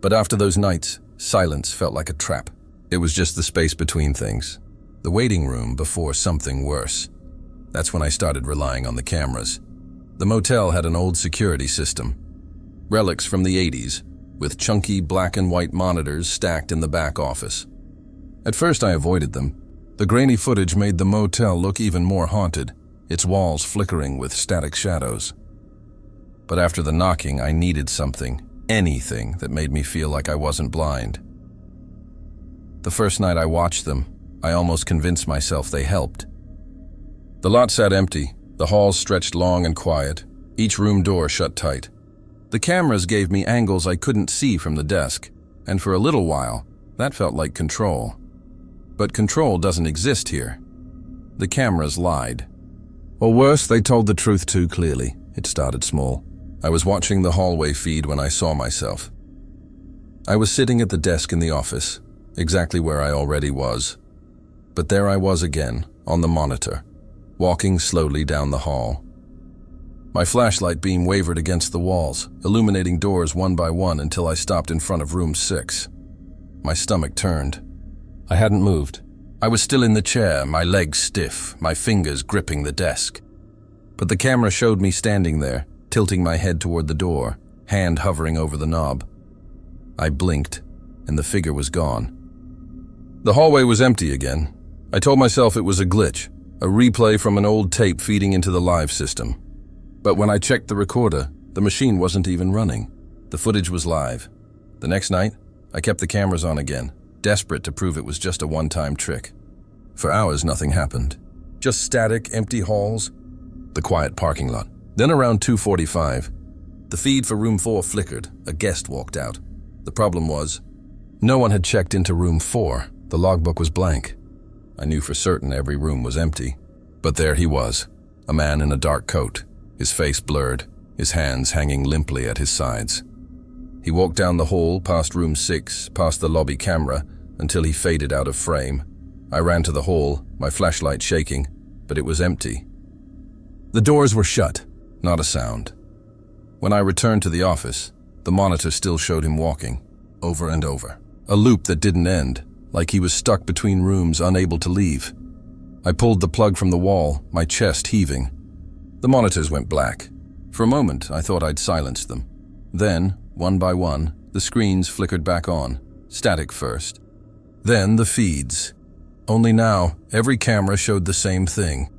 But after those nights, silence felt like a trap. It was just the space between things, the waiting room before something worse. That's when I started relying on the cameras. The motel had an old security system, relics from the 80s, with chunky black and white monitors stacked in the back office. At first I avoided them. The grainy footage made the motel look even more haunted, its walls flickering with static shadows. But after the knocking, I needed something, anything that made me feel like I wasn't blind. The first night I watched them, I almost convinced myself they helped. The lot sat empty, the halls stretched long and quiet, each room door shut tight. The cameras gave me angles I couldn't see from the desk, and for a little while, that felt like control. But control doesn't exist here. The cameras lied. Or worse, they told the truth too clearly. It started small. I was watching the hallway feed when I saw myself. I was sitting at the desk in the office, exactly where I already was. But there I was again, on the monitor, walking slowly down the hall. My flashlight beam wavered against the walls, illuminating doors one by one until I stopped in front of room 6. My stomach turned. I hadn't moved. I was still in the chair, my legs stiff, my fingers gripping the desk. But the camera showed me standing there, tilting my head toward the door, hand hovering over the knob. I blinked, and the figure was gone. The hallway was empty again. I told myself it was a glitch, a replay from an old tape feeding into the live system. But when I checked the recorder, the machine wasn't even running. The footage was live. The next night, I kept the cameras on again, desperate to prove it was just a one-time trick. For hours, nothing happened. Just static, empty halls, the quiet parking lot. Then around 2:45, the feed for room 4 flickered. A guest walked out. The problem was, no one had checked into room 4. The logbook was blank. I knew for certain every room was empty. But there he was, a man in a dark coat, his face blurred, his hands hanging limply at his sides. He walked down the hall, past room 6, past the lobby camera, until he faded out of frame. I ran to the hall, my flashlight shaking, but it was empty. The doors were shut, not a sound. When I returned to the office, the monitor still showed him walking, over and over. A loop that didn't end, like he was stuck between rooms, unable to leave. I pulled the plug from the wall, my chest heaving. The monitors went black. For a moment, I thought I'd silenced them. Then, one by one, the screens flickered back on, static first. Then the feeds. Only now, every camera showed the same thing.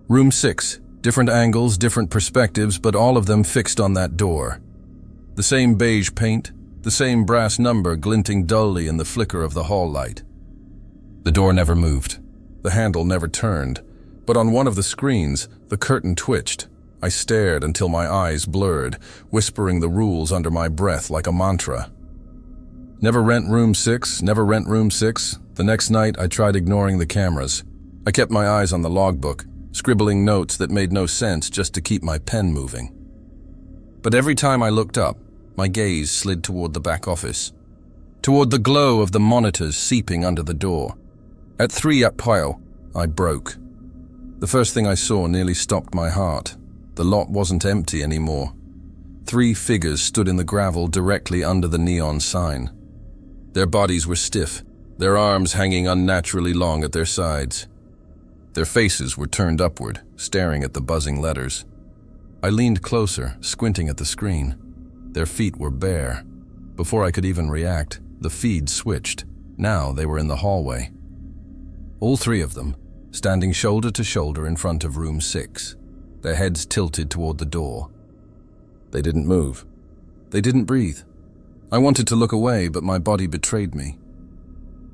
Room 6, different angles, different perspectives, but all of them fixed on that door. The same beige paint, the same brass number glinting dully in the flicker of the hall light. The door never moved. The handle never turned. But on one of the screens, the curtain twitched. I stared until my eyes blurred, whispering the rules under my breath like a mantra. Never rent room 6, never rent room 6. The next night, I tried ignoring the cameras. I kept my eyes on the logbook, scribbling notes that made no sense just to keep my pen moving. But every time I looked up, my gaze slid toward the back office, toward the glow of the monitors seeping under the door. At 3 up pile, I broke. The first thing I saw nearly stopped my heart. The lot wasn't empty anymore. 3 figures stood in the gravel directly under the neon sign. Their bodies were stiff, their arms hanging unnaturally long at their sides. Their faces were turned upward, staring at the buzzing letters. I leaned closer, squinting at the screen. Their feet were bare. Before I could even react, the feed switched. Now they were in the hallway. All three of them, standing shoulder to shoulder in front of room 6, their heads tilted toward the door. They didn't move. They didn't breathe. I wanted to look away, but my body betrayed me.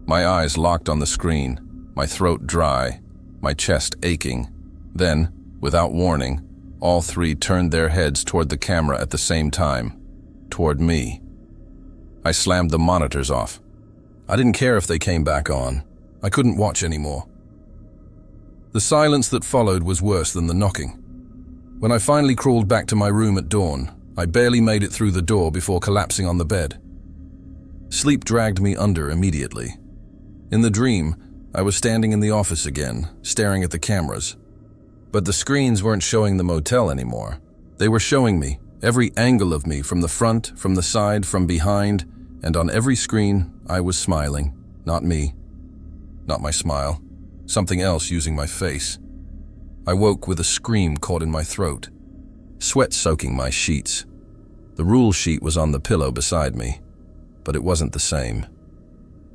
My eyes locked on the screen, my throat dry, my chest aching. Then, without warning, all three turned their heads toward the camera at the same time, toward me. I slammed the monitors off. I didn't care if they came back on. I couldn't watch anymore. The silence that followed was worse than the knocking. When I finally crawled back to my room at dawn, I barely made it through the door before collapsing on the bed. Sleep dragged me under immediately. In the dream, I was standing in the office again, staring at the cameras. But the screens weren't showing the motel anymore. They were showing me, every angle of me, from the front, from the side, from behind, and on every screen, I was smiling. Not me. Not my smile. Something else using my face. I woke with a scream caught in my throat, sweat soaking my sheets. The rule sheet was on the pillow beside me, but it wasn't the same.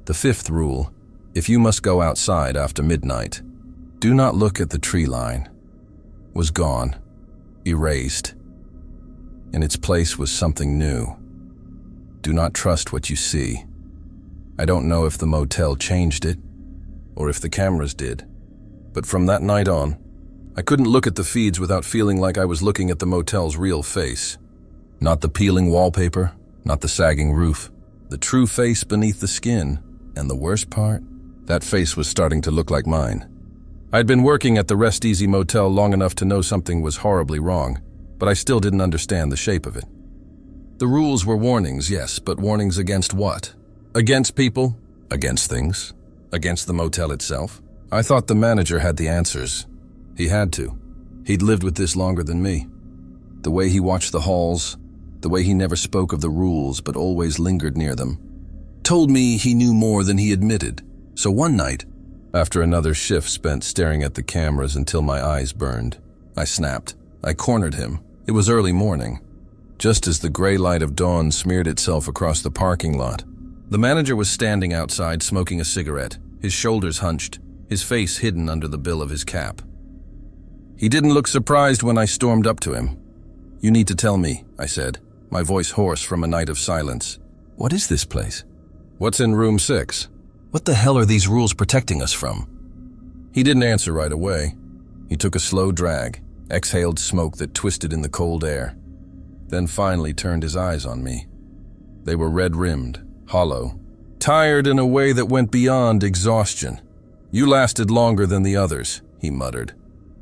The 5th rule, if you must go outside after midnight, do not look at the tree line, was gone, erased. In its place was something new. Do not trust what you see. I don't know if the motel changed it, or if the cameras did, but from that night on, I couldn't look at the feeds without feeling like I was looking at the motel's real face. Not the peeling wallpaper, not the sagging roof, the true face beneath the skin, and the worst part, that face was starting to look like mine. I'd been working at the Rest Easy Motel long enough to know something was horribly wrong, but I still didn't understand the shape of it. The rules were warnings, yes, but warnings against what? Against people? Against things? Against the motel itself? I thought the manager had the answers. He had to. He'd lived with this longer than me. The way he watched the halls, the way he never spoke of the rules but always lingered near them, told me he knew more than he admitted. So one night, after another shift spent staring at the cameras until my eyes burned, I snapped. I cornered him. It was early morning, just as the gray light of dawn smeared itself across the parking lot. The manager was standing outside smoking a cigarette, his shoulders hunched, his face hidden under the bill of his cap. He didn't look surprised when I stormed up to him. "You need to tell me," I said, my voice hoarse from a night of silence. "What is this place? What's in room 6? What the hell are these rules protecting us from?" He didn't answer right away. He took a slow drag, exhaled smoke that twisted in the cold air, then finally turned his eyes on me. They were red-rimmed, hollow, tired in a way that went beyond exhaustion. "You lasted longer than the others," he muttered.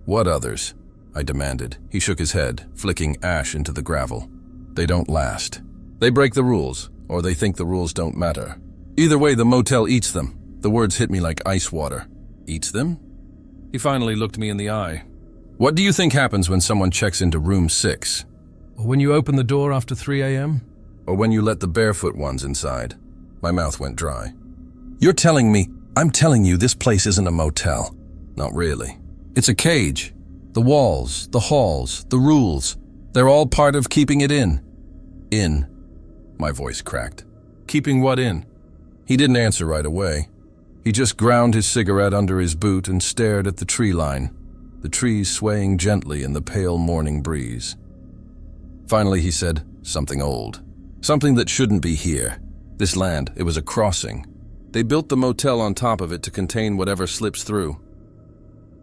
"What others?" I demanded. He shook his head, flicking ash into the gravel. "They don't last. They break the rules, or they think the rules don't matter. Either way, the motel eats them." The words hit me like ice water. "Eats them?" He finally looked me in the eye. "What do you think happens when someone checks into room 6? Or when you open the door after 3 a.m.? Or when you let the barefoot ones inside?" My mouth went dry. "You're telling me, I'm telling you this place isn't a motel." "Not really. It's a cage. The walls, the halls, the rules, they're all part of keeping it in." "In?" My voice cracked. "Keeping what in?" He didn't answer right away. He just ground his cigarette under his boot and stared at the tree line, the trees swaying gently in the pale morning breeze. Finally he said, something old. Something that shouldn't be here. This land, it was a crossing. They built the motel on top of it to contain whatever slips through.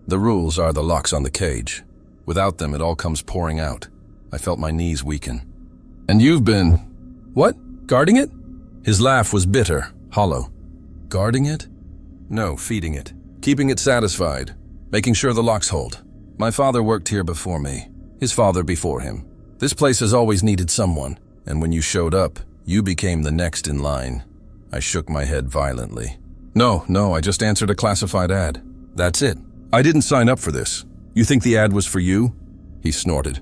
The rules are the locks on the cage. Without them, it all comes pouring out. I felt my knees weaken. "And you've been..." "What? Guarding it?" His laugh was bitter, hollow. "Guarding it?" "No, feeding it. Keeping it satisfied. Making sure the locks hold. My father worked here before me. His father before him. This place has always needed someone, and when you showed up, you became the next in line." I shook my head violently. No, I just answered a classified ad. That's it. I didn't sign up for this. You think the ad was for you?" He snorted.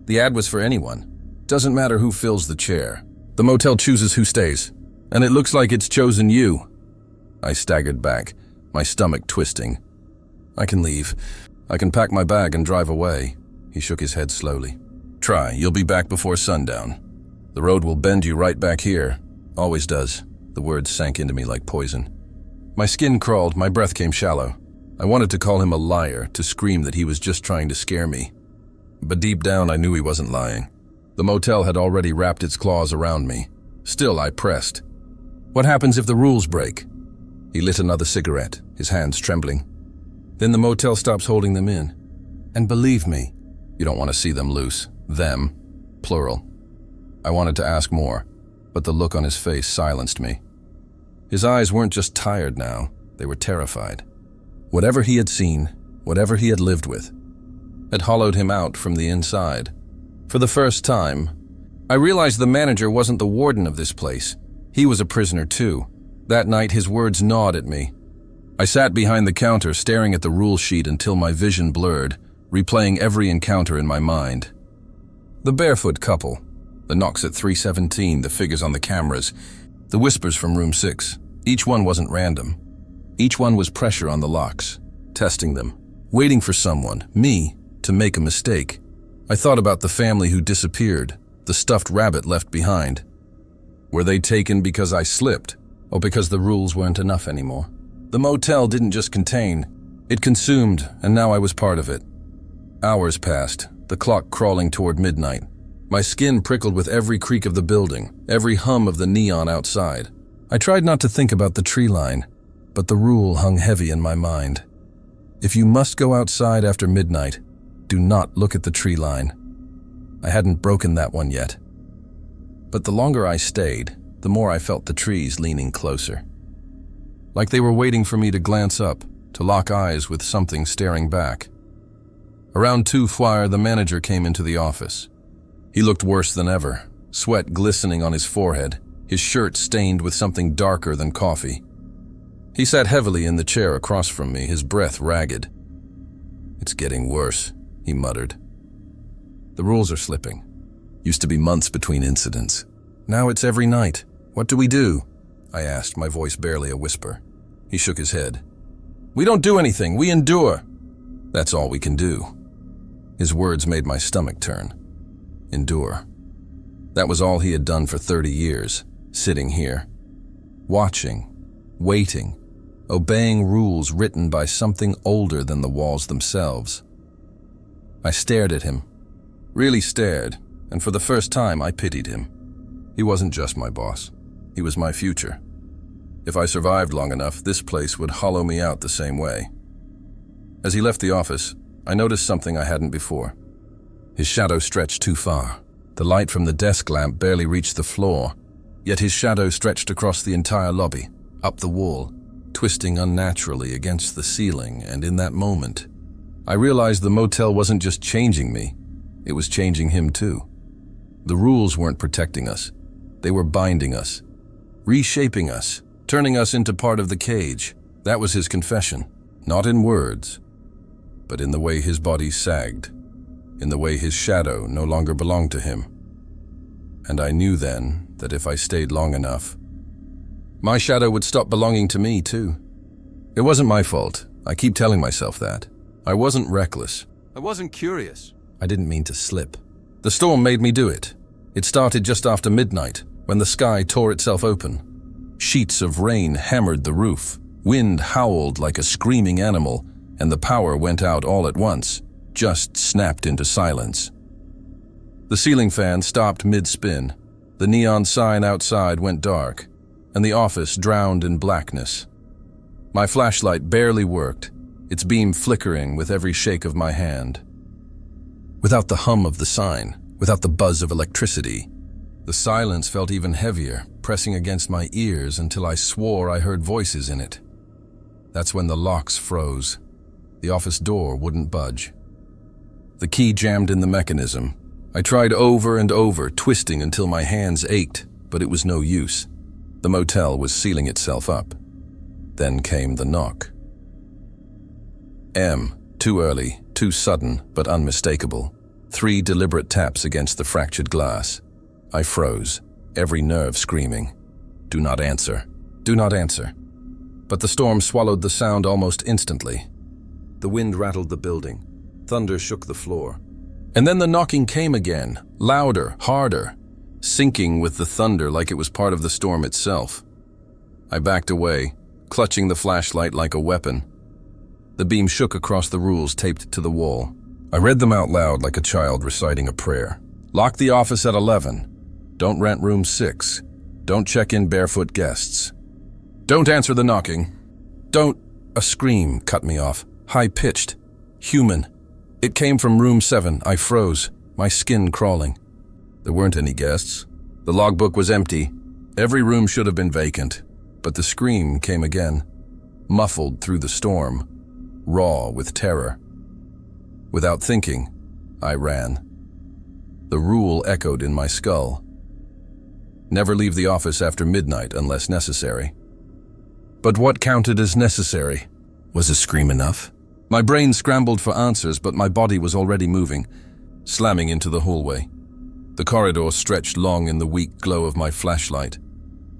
"The ad was for anyone. Doesn't matter who fills the chair. The motel chooses who stays, and it looks like it's chosen you." I staggered back, my stomach twisting. "I can leave. I can pack my bag and drive away." He shook his head slowly. "Try. You'll be back before sundown. The road will bend you right back here. Always does. The words sank into me like poison. My skin crawled, my breath came shallow. I wanted to call him a liar, to scream that he was just trying to scare me. But deep down I knew he wasn't lying. The motel had already wrapped its claws around me. Still I pressed. What happens if the rules break? He lit another cigarette, his hands trembling. Then the motel stops holding them in. And believe me, you don't want to see them loose. Them, plural. I wanted to ask more, but the look on his face silenced me. His eyes weren't just tired now, they were terrified. Whatever he had seen, whatever he had lived with, had hollowed him out from the inside. For the first time, I realized the manager wasn't the warden of this place. He was a prisoner too. That night his words gnawed at me. I sat behind the counter staring at the rule sheet until my vision blurred, replaying every encounter in my mind. The barefoot couple, the knocks at 3:17, the figures on the cameras, the whispers from room 6. Each one wasn't random. Each one was pressure on the locks, testing them, waiting for someone, me, to make a mistake. I thought about the family who disappeared, the stuffed rabbit left behind. Were they taken because I slipped, or because the rules weren't enough anymore? The motel didn't just contain, it consumed, and now I was part of it. Hours passed, the clock crawling toward midnight. My skin prickled with every creak of the building, every hum of the neon outside. I tried not to think about the tree line, but the rule hung heavy in my mind. If you must go outside after midnight, do not look at the tree line. I hadn't broken that one yet. But the longer I stayed, the more I felt the trees leaning closer. Like they were waiting for me to glance up, to lock eyes with something staring back. Around 2:00, the manager came into the office. He looked worse than ever, sweat glistening on his forehead, his shirt stained with something darker than coffee. He sat heavily in the chair across from me, his breath ragged. "It's getting worse," he muttered. "The rules are slipping. Used to be months between incidents. Now it's every night. What do we do?" I asked, my voice barely a whisper. He shook his head. "We don't do anything, we endure." "That's all we can do." His words made my stomach turn. Endure. That was all he had done for 30 years, sitting here, watching, waiting, obeying rules written by something older than the walls themselves. I stared at him, really stared, and for the first time I pitied him. He wasn't just my boss, he was my future. If I survived long enough, this place would hollow me out the same way. As he left the office, I noticed something I hadn't before. His shadow stretched too far. The light from the desk lamp barely reached the floor, yet his shadow stretched across the entire lobby, up the wall, twisting unnaturally against the ceiling, and in that moment, I realized the motel wasn't just changing me, it was changing him too. The rules weren't protecting us, they were binding us, reshaping us, turning us into part of the cage. That was his confession, not in words, but in the way his body sagged, in the way his shadow no longer belonged to him. And I knew then that if I stayed long enough, my shadow would stop belonging to me too. It wasn't my fault. I keep telling myself that. I wasn't reckless. I wasn't curious. I didn't mean to slip. The storm made me do it. It started just after midnight, when the sky tore itself open. Sheets of rain hammered the roof. Wind howled like a screaming animal, and the power went out all at once, just snapped into silence. The ceiling fan stopped mid-spin. The neon sign outside went dark, and the office drowned in blackness. My flashlight barely worked, its beam flickering with every shake of my hand. Without the hum of the sign, without the buzz of electricity, the silence felt even heavier, pressing against my ears until I swore I heard voices in it. That's when the locks froze. The office door wouldn't budge. The key jammed in the mechanism. I tried over and over, twisting until my hands ached, but it was no use. The motel was sealing itself up. Then came the knock. Too early, too sudden, but unmistakable. 3 deliberate taps against the fractured glass. I froze, every nerve screaming. Do not answer. Do not answer. But the storm swallowed the sound almost instantly. The wind rattled the building. Thunder shook the floor. And then the knocking came again, louder, harder, sinking with the thunder like it was part of the storm itself. I backed away, clutching the flashlight like a weapon. The beam shook across the rules taped to the wall. I read them out loud like a child reciting a prayer. Lock the office at 11. Don't rent room 6. Don't check in barefoot guests. Don't answer the knocking. Don't... A scream cut me off, high-pitched, human. It came from room 7. I froze, my skin crawling. There weren't any guests. The logbook was empty. Every room should have been vacant. But the scream came again, muffled through the storm, raw with terror. Without thinking, I ran. The rule echoed in my skull. Never leave the office after midnight unless necessary. But what counted as necessary? Was a scream enough? My brain scrambled for answers, but my body was already moving, slamming into the hallway. The corridor stretched long in the weak glow of my flashlight,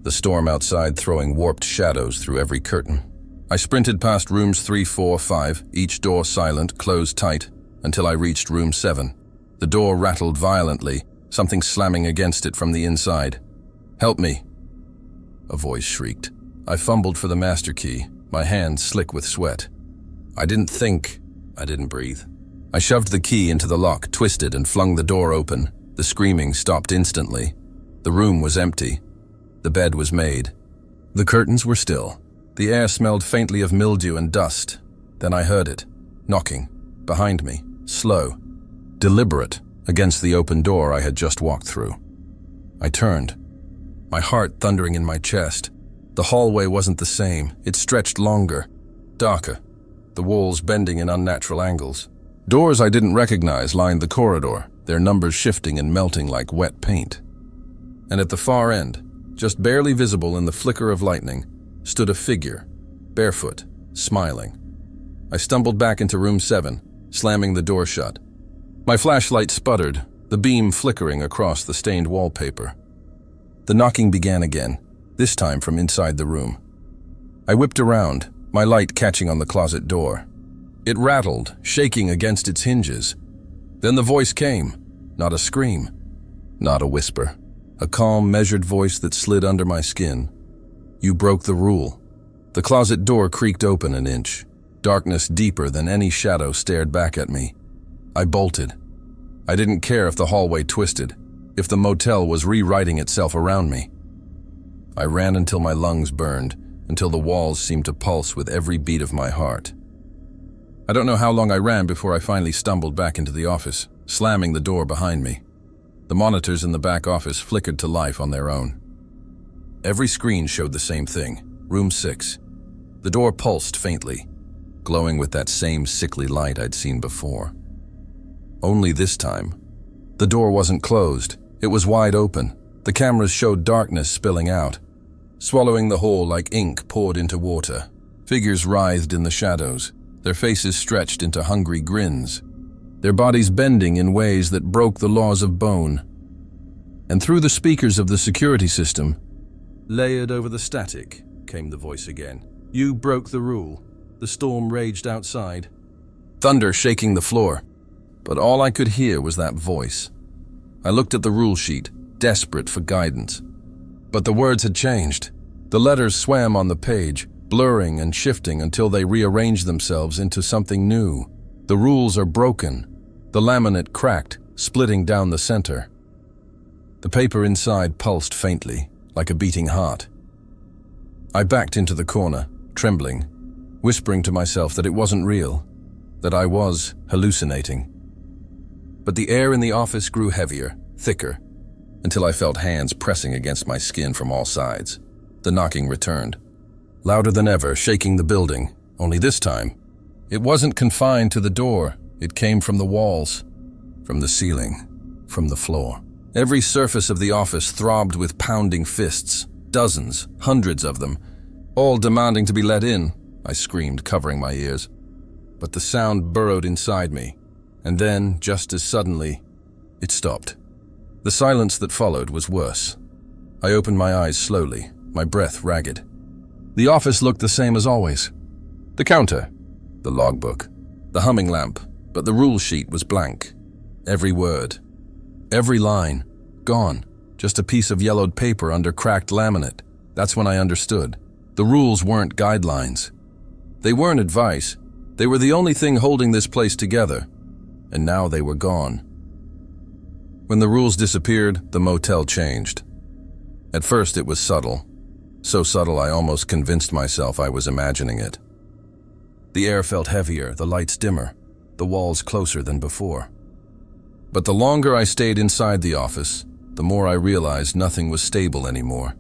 the storm outside throwing warped shadows through every curtain. I sprinted past rooms 3, 4, 5, each door silent, closed tight, until I reached room 7. The door rattled violently, something slamming against it from the inside. "Help me," a voice shrieked. I fumbled for the master key, my hands slick with sweat. I didn't think, I didn't breathe. I shoved the key into the lock, twisted, and flung the door open. The screaming stopped instantly. The room was empty. The bed was made. The curtains were still. The air smelled faintly of mildew and dust. Then I heard it, knocking, behind me, slow, deliberate, against the open door I had just walked through. I turned, my heart thundering in my chest. The hallway wasn't the same. It stretched longer, darker, the walls bending in unnatural angles. Doors I didn't recognize lined the corridor, their numbers shifting and melting like wet paint. And at the far end, just barely visible in the flicker of lightning, stood a figure, barefoot, smiling. I stumbled back into room 7, slamming the door shut. My flashlight sputtered, the beam flickering across the stained wallpaper. The knocking began again, this time from inside the room. I whipped around, my light catching on the closet door. It rattled, shaking against its hinges. Then the voice came, not a scream, not a whisper. A calm, measured voice that slid under my skin. "You broke the rule." The closet door creaked open an inch. Darkness deeper than any shadow stared back at me. I bolted. I didn't care if the hallway twisted, if the motel was rewriting itself around me. I ran until my lungs burned, until the walls seemed to pulse with every beat of my heart. I don't know how long I ran before I finally stumbled back into the office, slamming the door behind me. The monitors in the back office flickered to life on their own. Every screen showed the same thing, room 6. The door pulsed faintly, glowing with that same sickly light I'd seen before. Only this time, the door wasn't closed, it was wide open. The cameras showed darkness spilling out, swallowing the hall like ink poured into water. Figures writhed in the shadows, their faces stretched into hungry grins, their bodies bending in ways that broke the laws of bone. And through the speakers of the security system, layered over the static, came the voice again. "You broke the rule." The storm raged outside, thunder shaking the floor. But all I could hear was that voice. I looked at the rule sheet, desperate for guidance. But the words had changed. The letters swam on the page, blurring and shifting until they rearranged themselves into something new. The rules are broken. The laminate cracked, splitting down the center. The paper inside pulsed faintly, like a beating heart. I backed into the corner, trembling, whispering to myself that it wasn't real, that I was hallucinating. But the air in the office grew heavier, thicker, until I felt hands pressing against my skin from all sides. The knocking returned, louder than ever, shaking the building, only this time, it wasn't confined to the door. It came from the walls, from the ceiling, from the floor. Every surface of the office throbbed with pounding fists, dozens, hundreds of them, all demanding to be let in. I screamed, covering my ears. But the sound burrowed inside me, and then, just as suddenly, it stopped. The silence that followed was worse. I opened my eyes slowly, my breath ragged. The office looked the same as always. The counter, the logbook, the humming lamp, but the rule sheet was blank. Every word, every line, gone. Just a piece of yellowed paper under cracked laminate. That's when I understood. The rules weren't guidelines. They weren't advice. They were the only thing holding this place together, and now they were gone. When the rules disappeared, the motel changed. At first it was subtle. So subtle I almost convinced myself I was imagining it. The air felt heavier, the lights dimmer, the walls closer than before. But the longer I stayed inside the office, the more I realized nothing was stable anymore.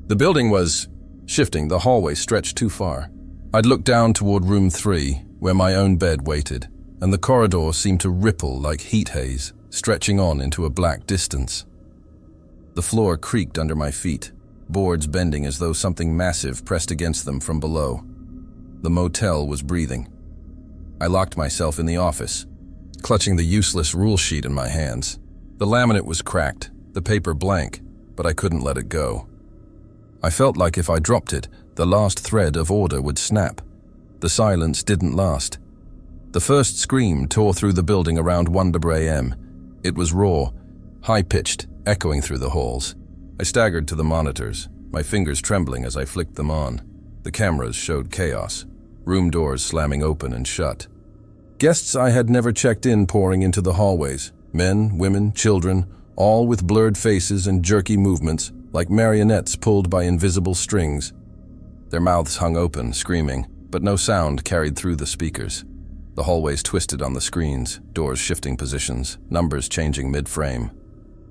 The building was shifting, the hallway stretched too far. I'd looked down toward room 3, where my own bed waited, and the corridor seemed to ripple like heat haze, stretching on into a black distance. The floor creaked under my feet, boards bending as though something massive pressed against them from below. The motel was breathing. I locked myself in the office, clutching the useless rule sheet in my hands. The laminate was cracked, the paper blank, but I couldn't let it go. I felt like if I dropped it, the last thread of order would snap. The silence didn't last. The first scream tore through the building around 1 a.m. It was raw, high-pitched, echoing through the halls. I staggered to the monitors, my fingers trembling as I flicked them on. The cameras showed chaos, room doors slamming open and shut. Guests I had never checked in pouring into the hallways, men, women, children, all with blurred faces and jerky movements, like marionettes pulled by invisible strings. Their mouths hung open, screaming, but no sound carried through the speakers. The hallways twisted on the screens, doors shifting positions, numbers changing mid-frame.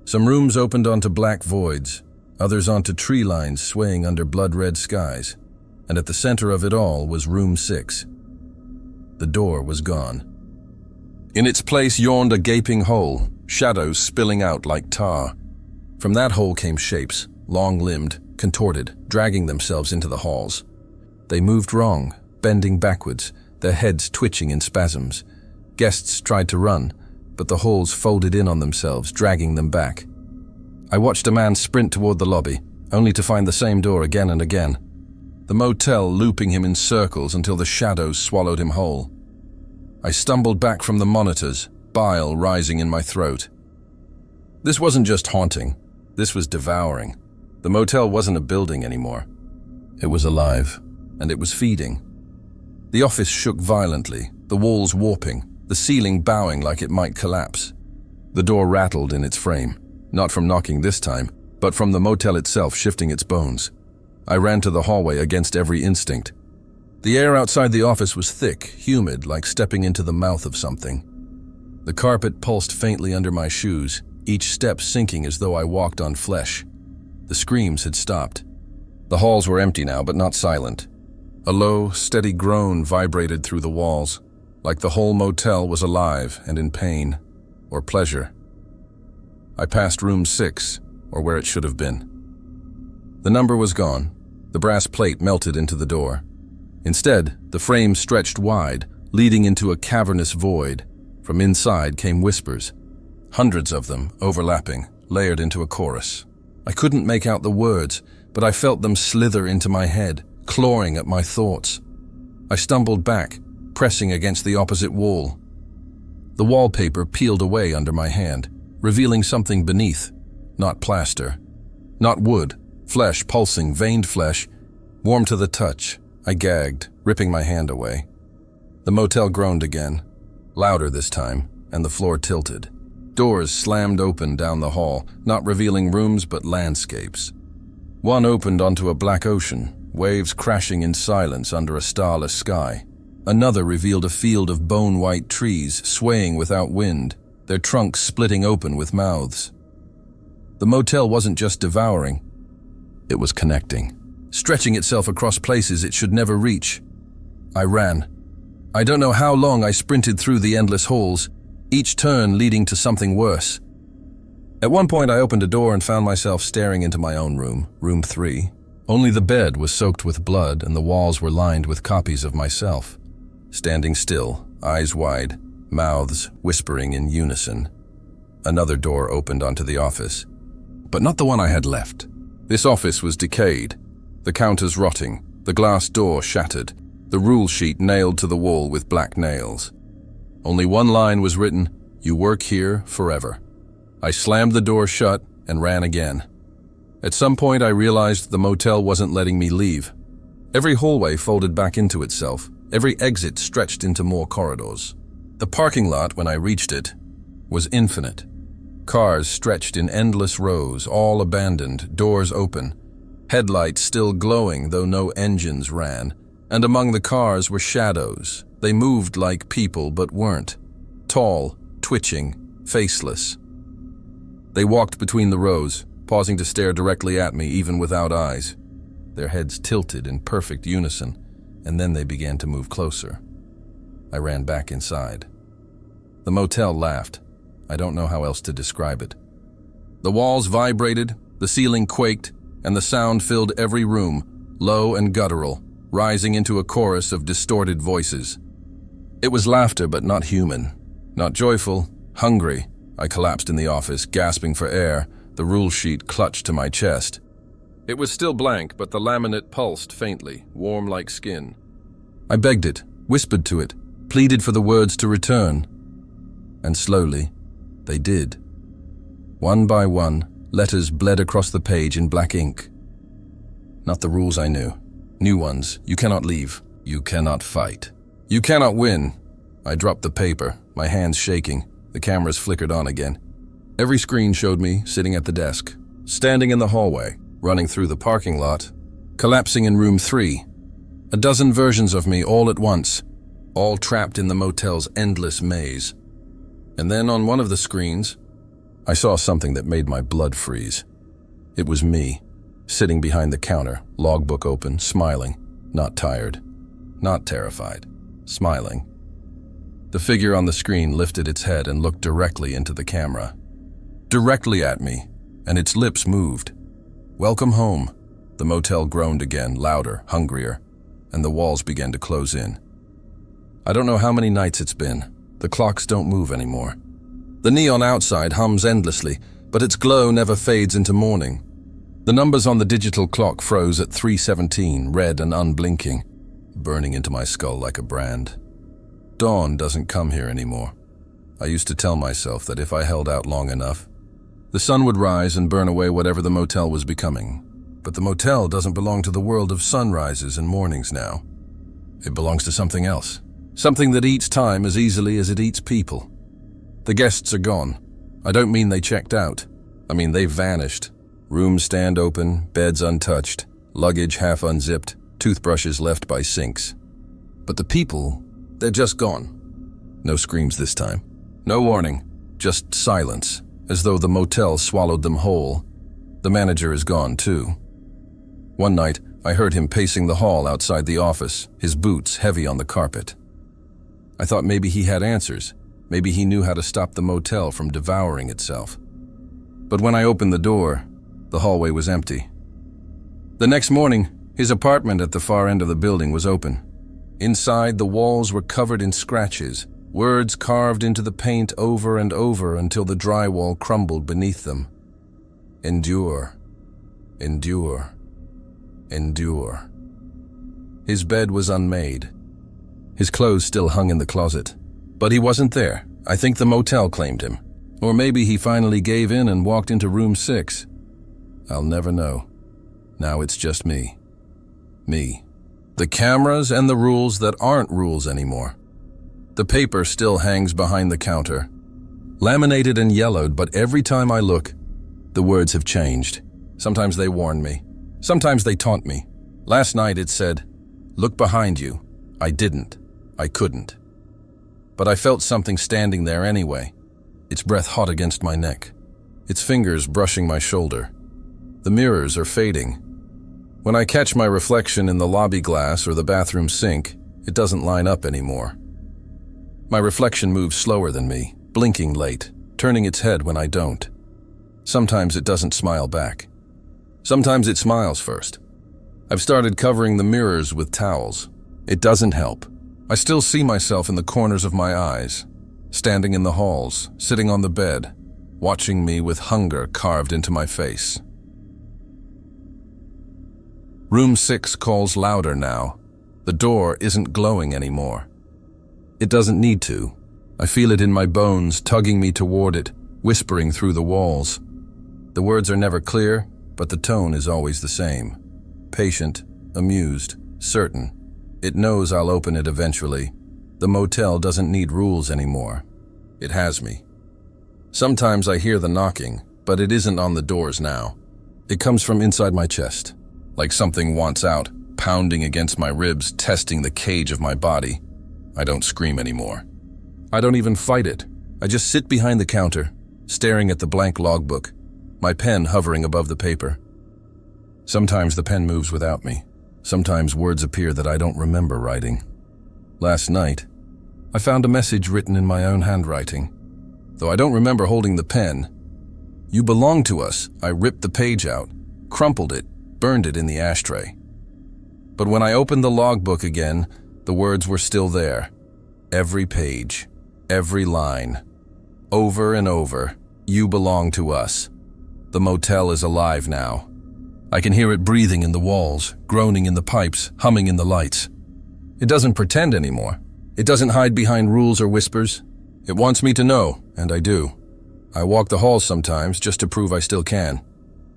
Some rooms opened onto black voids, others onto tree lines swaying under blood-red skies, and at the center of it all was room 6. The door was gone. In its place yawned a gaping hole, shadows spilling out like tar. From that hole came shapes, long-limbed, contorted, dragging themselves into the halls. They moved wrong, bending backwards, their heads twitching in spasms. Guests tried to run, but the halls folded in on themselves, dragging them back. I watched a man sprint toward the lobby, only to find the same door again and again. The motel looping him in circles until the shadows swallowed him whole. I stumbled back from the monitors, bile rising in my throat. This wasn't just haunting, this was devouring. The motel wasn't a building anymore. It was alive, and it was feeding. The office shook violently, the walls warping, the ceiling bowing like it might collapse. The door rattled in its frame, not from knocking this time, but from the motel itself shifting its bones. I ran to the hallway against every instinct. The air outside the office was thick, humid, like stepping into the mouth of something. The carpet pulsed faintly under my shoes, each step sinking as though I walked on flesh. The screams had stopped. The halls were empty now, but not silent. A low, steady groan vibrated through the walls, like the whole motel was alive and in pain, or pleasure. I passed room 6, or where it should have been. The number was gone. The brass plate melted into the door. Instead, the frame stretched wide, leading into a cavernous void. From inside came whispers, hundreds of them overlapping, layered into a chorus. I couldn't make out the words, but I felt them slither into my head, clawing at my thoughts. I stumbled back, pressing against the opposite wall. The wallpaper peeled away under my hand, revealing something beneath. Not plaster, not wood, flesh pulsing, veined flesh. Warm to the touch, I gagged, ripping my hand away. The motel groaned again, louder this time, and the floor tilted. Doors slammed open down the hall, not revealing rooms but landscapes. One opened onto a black ocean, waves crashing in silence under a starless sky. Another revealed a field of bone-white trees swaying without wind, their trunks splitting open with mouths. The motel wasn't just devouring, it was connecting, stretching itself across places it should never reach. I ran. I don't know how long I sprinted through the endless halls, each turn leading to something worse. At one point I opened a door and found myself staring into my own room, room 3. Only the bed was soaked with blood and the walls were lined with copies of myself. Standing still, eyes wide, mouths whispering in unison. Another door opened onto the office, but not the one I had left. This office was decayed, the counters rotting, the glass door shattered, the rule sheet nailed to the wall with black nails. Only one line was written, "You work here forever." I slammed the door shut and ran again. At some point I realized the motel wasn't letting me leave. Every hallway folded back into itself, every exit stretched into more corridors. The parking lot, when I reached it, was infinite. Cars stretched in endless rows, all abandoned, doors open, headlights still glowing though no engines ran, and among the cars were shadows. They moved like people but weren't. Tall, twitching, faceless. They walked between the rows, pausing to stare directly at me even without eyes. Their heads tilted in perfect unison, and then they began to move closer. I ran back inside. The motel laughed. I don't know how else to describe it. The walls vibrated, the ceiling quaked, and the sound filled every room, low and guttural, rising into a chorus of distorted voices. It was laughter, but not human. Not joyful, hungry. I collapsed in the office, gasping for air, the rule sheet clutched to my chest. It was still blank, but the laminate pulsed faintly, warm like skin. I begged it, whispered to it, pleaded for the words to return. And slowly, they did. One by one, letters bled across the page in black ink. Not the rules I knew. New ones. You cannot leave. You cannot fight. You cannot win. I dropped the paper, my hands shaking. The cameras flickered on again. Every screen showed me sitting at the desk, standing in the hallway, running through the parking lot, collapsing in room 3. A dozen versions of me all at once, all trapped in the motel's endless maze. And then on one of the screens, I saw something that made my blood freeze. It was me, sitting behind the counter, logbook open, smiling, not tired, not terrified, smiling. The figure on the screen lifted its head and looked directly into the camera. Directly at me, and its lips moved. "Welcome home." The motel groaned again, louder, hungrier, and the walls began to close in. I don't know how many nights it's been. The clocks don't move anymore. The neon outside hums endlessly, but its glow never fades into morning. The numbers on the digital clock froze at 3:17, red and unblinking, burning into my skull like a brand. Dawn doesn't come here anymore. I used to tell myself that if I held out long enough, the sun would rise and burn away whatever the motel was becoming. But the motel doesn't belong to the world of sunrises and mornings now. It belongs to something else. Something that eats time as easily as it eats people. The guests are gone. I don't mean they checked out. I mean they vanished. Rooms stand open, beds untouched, luggage half unzipped, toothbrushes left by sinks. But the people, they're just gone. No screams this time. No warning, just silence, as though the motel swallowed them whole. The manager is gone too. One night, I heard him pacing the hall outside the office, his boots heavy on the carpet. I thought maybe he had answers. Maybe he knew how to stop the motel from devouring itself. But when I opened the door, the hallway was empty. The next morning, his apartment at the far end of the building was open. Inside, the walls were covered in scratches, words carved into the paint over and over until the drywall crumbled beneath them. Endure, endure, endure. His bed was unmade. His clothes still hung in the closet. But he wasn't there. I think the motel claimed him. Or maybe he finally gave in and walked into room 6. I'll never know. Now it's just me. Me. The cameras and the rules that aren't rules anymore. The paper still hangs behind the counter. Laminated and yellowed, but every time I look, the words have changed. Sometimes they warn me. Sometimes they taunt me. Last night it said, "Look behind you." I didn't. I couldn't. But I felt something standing there anyway, its breath hot against my neck, its fingers brushing my shoulder. The mirrors are fading. When I catch my reflection in the lobby glass or the bathroom sink, it doesn't line up anymore. My reflection moves slower than me, blinking late, turning its head when I don't. Sometimes it doesn't smile back. Sometimes it smiles first. I've started covering the mirrors with towels. It doesn't help. I still see myself in the corners of my eyes, standing in the halls, sitting on the bed, watching me with hunger carved into my face. Room 6 calls louder now. The door isn't glowing anymore. It doesn't need to. I feel it in my bones, tugging me toward it, whispering through the walls. The words are never clear, but the tone is always the same. Patient, amused, certain. It knows I'll open it eventually. The motel doesn't need rules anymore. It has me. Sometimes I hear the knocking, but it isn't on the doors now. It comes from inside my chest, like something wants out, pounding against my ribs, testing the cage of my body. I don't scream anymore. I don't even fight it. I just sit behind the counter, staring at the blank logbook, my pen hovering above the paper. Sometimes the pen moves without me. Sometimes words appear that I don't remember writing. Last night, I found a message written in my own handwriting. Though I don't remember holding the pen. "You belong to us." I ripped the page out, crumpled it, burned it in the ashtray. But when I opened the logbook again, the words were still there. Every page, every line. Over and over, "You belong to us." The motel is alive now. I can hear it breathing in the walls, groaning in the pipes, humming in the lights. It doesn't pretend anymore. It doesn't hide behind rules or whispers. It wants me to know, and I do. I walk the halls sometimes just to prove I still can.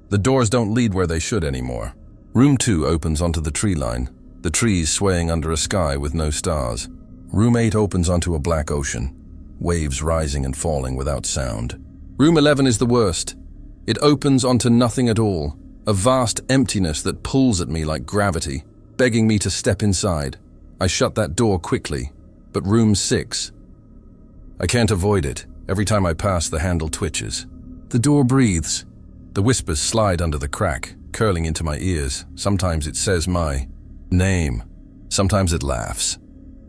The doors don't lead where they should anymore. Room 2 opens onto the tree line, the trees swaying under a sky with no stars. Room 8 opens onto a black ocean, waves rising and falling without sound. Room 11 is the worst. It opens onto nothing at all, a vast emptiness that pulls at me like gravity, begging me to step inside. I shut that door quickly, but room 6. I can't avoid it. Every time I pass, the handle twitches. The door breathes. The whispers slide under the crack, curling into my ears. Sometimes it says my name. Sometimes it laughs.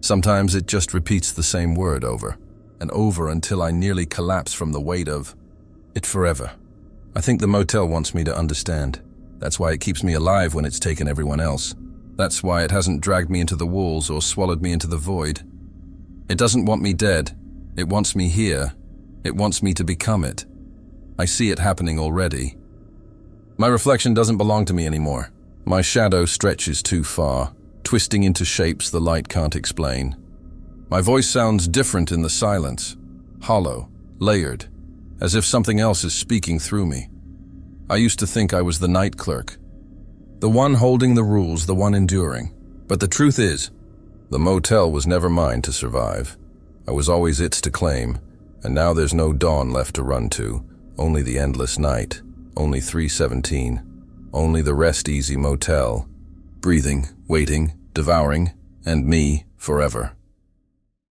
Sometimes it just repeats the same word over and over until I nearly collapse from the weight of it forever. I think the motel wants me to understand. That's why it keeps me alive when it's taken everyone else. That's why it hasn't dragged me into the walls or swallowed me into the void. It doesn't want me dead. It wants me here. It wants me to become it. I see it happening already. My reflection doesn't belong to me anymore. My shadow stretches too far, twisting into shapes the light can't explain. My voice sounds different in the silence, hollow, layered, as if something else is speaking through me. I used to think I was the night clerk, the one holding the rules, the one enduring. But the truth is, the motel was never mine to survive. I was always its to claim, and now there's no dawn left to run to, only the endless night, only 317, only the rest-easy motel, breathing, waiting, devouring, and me forever.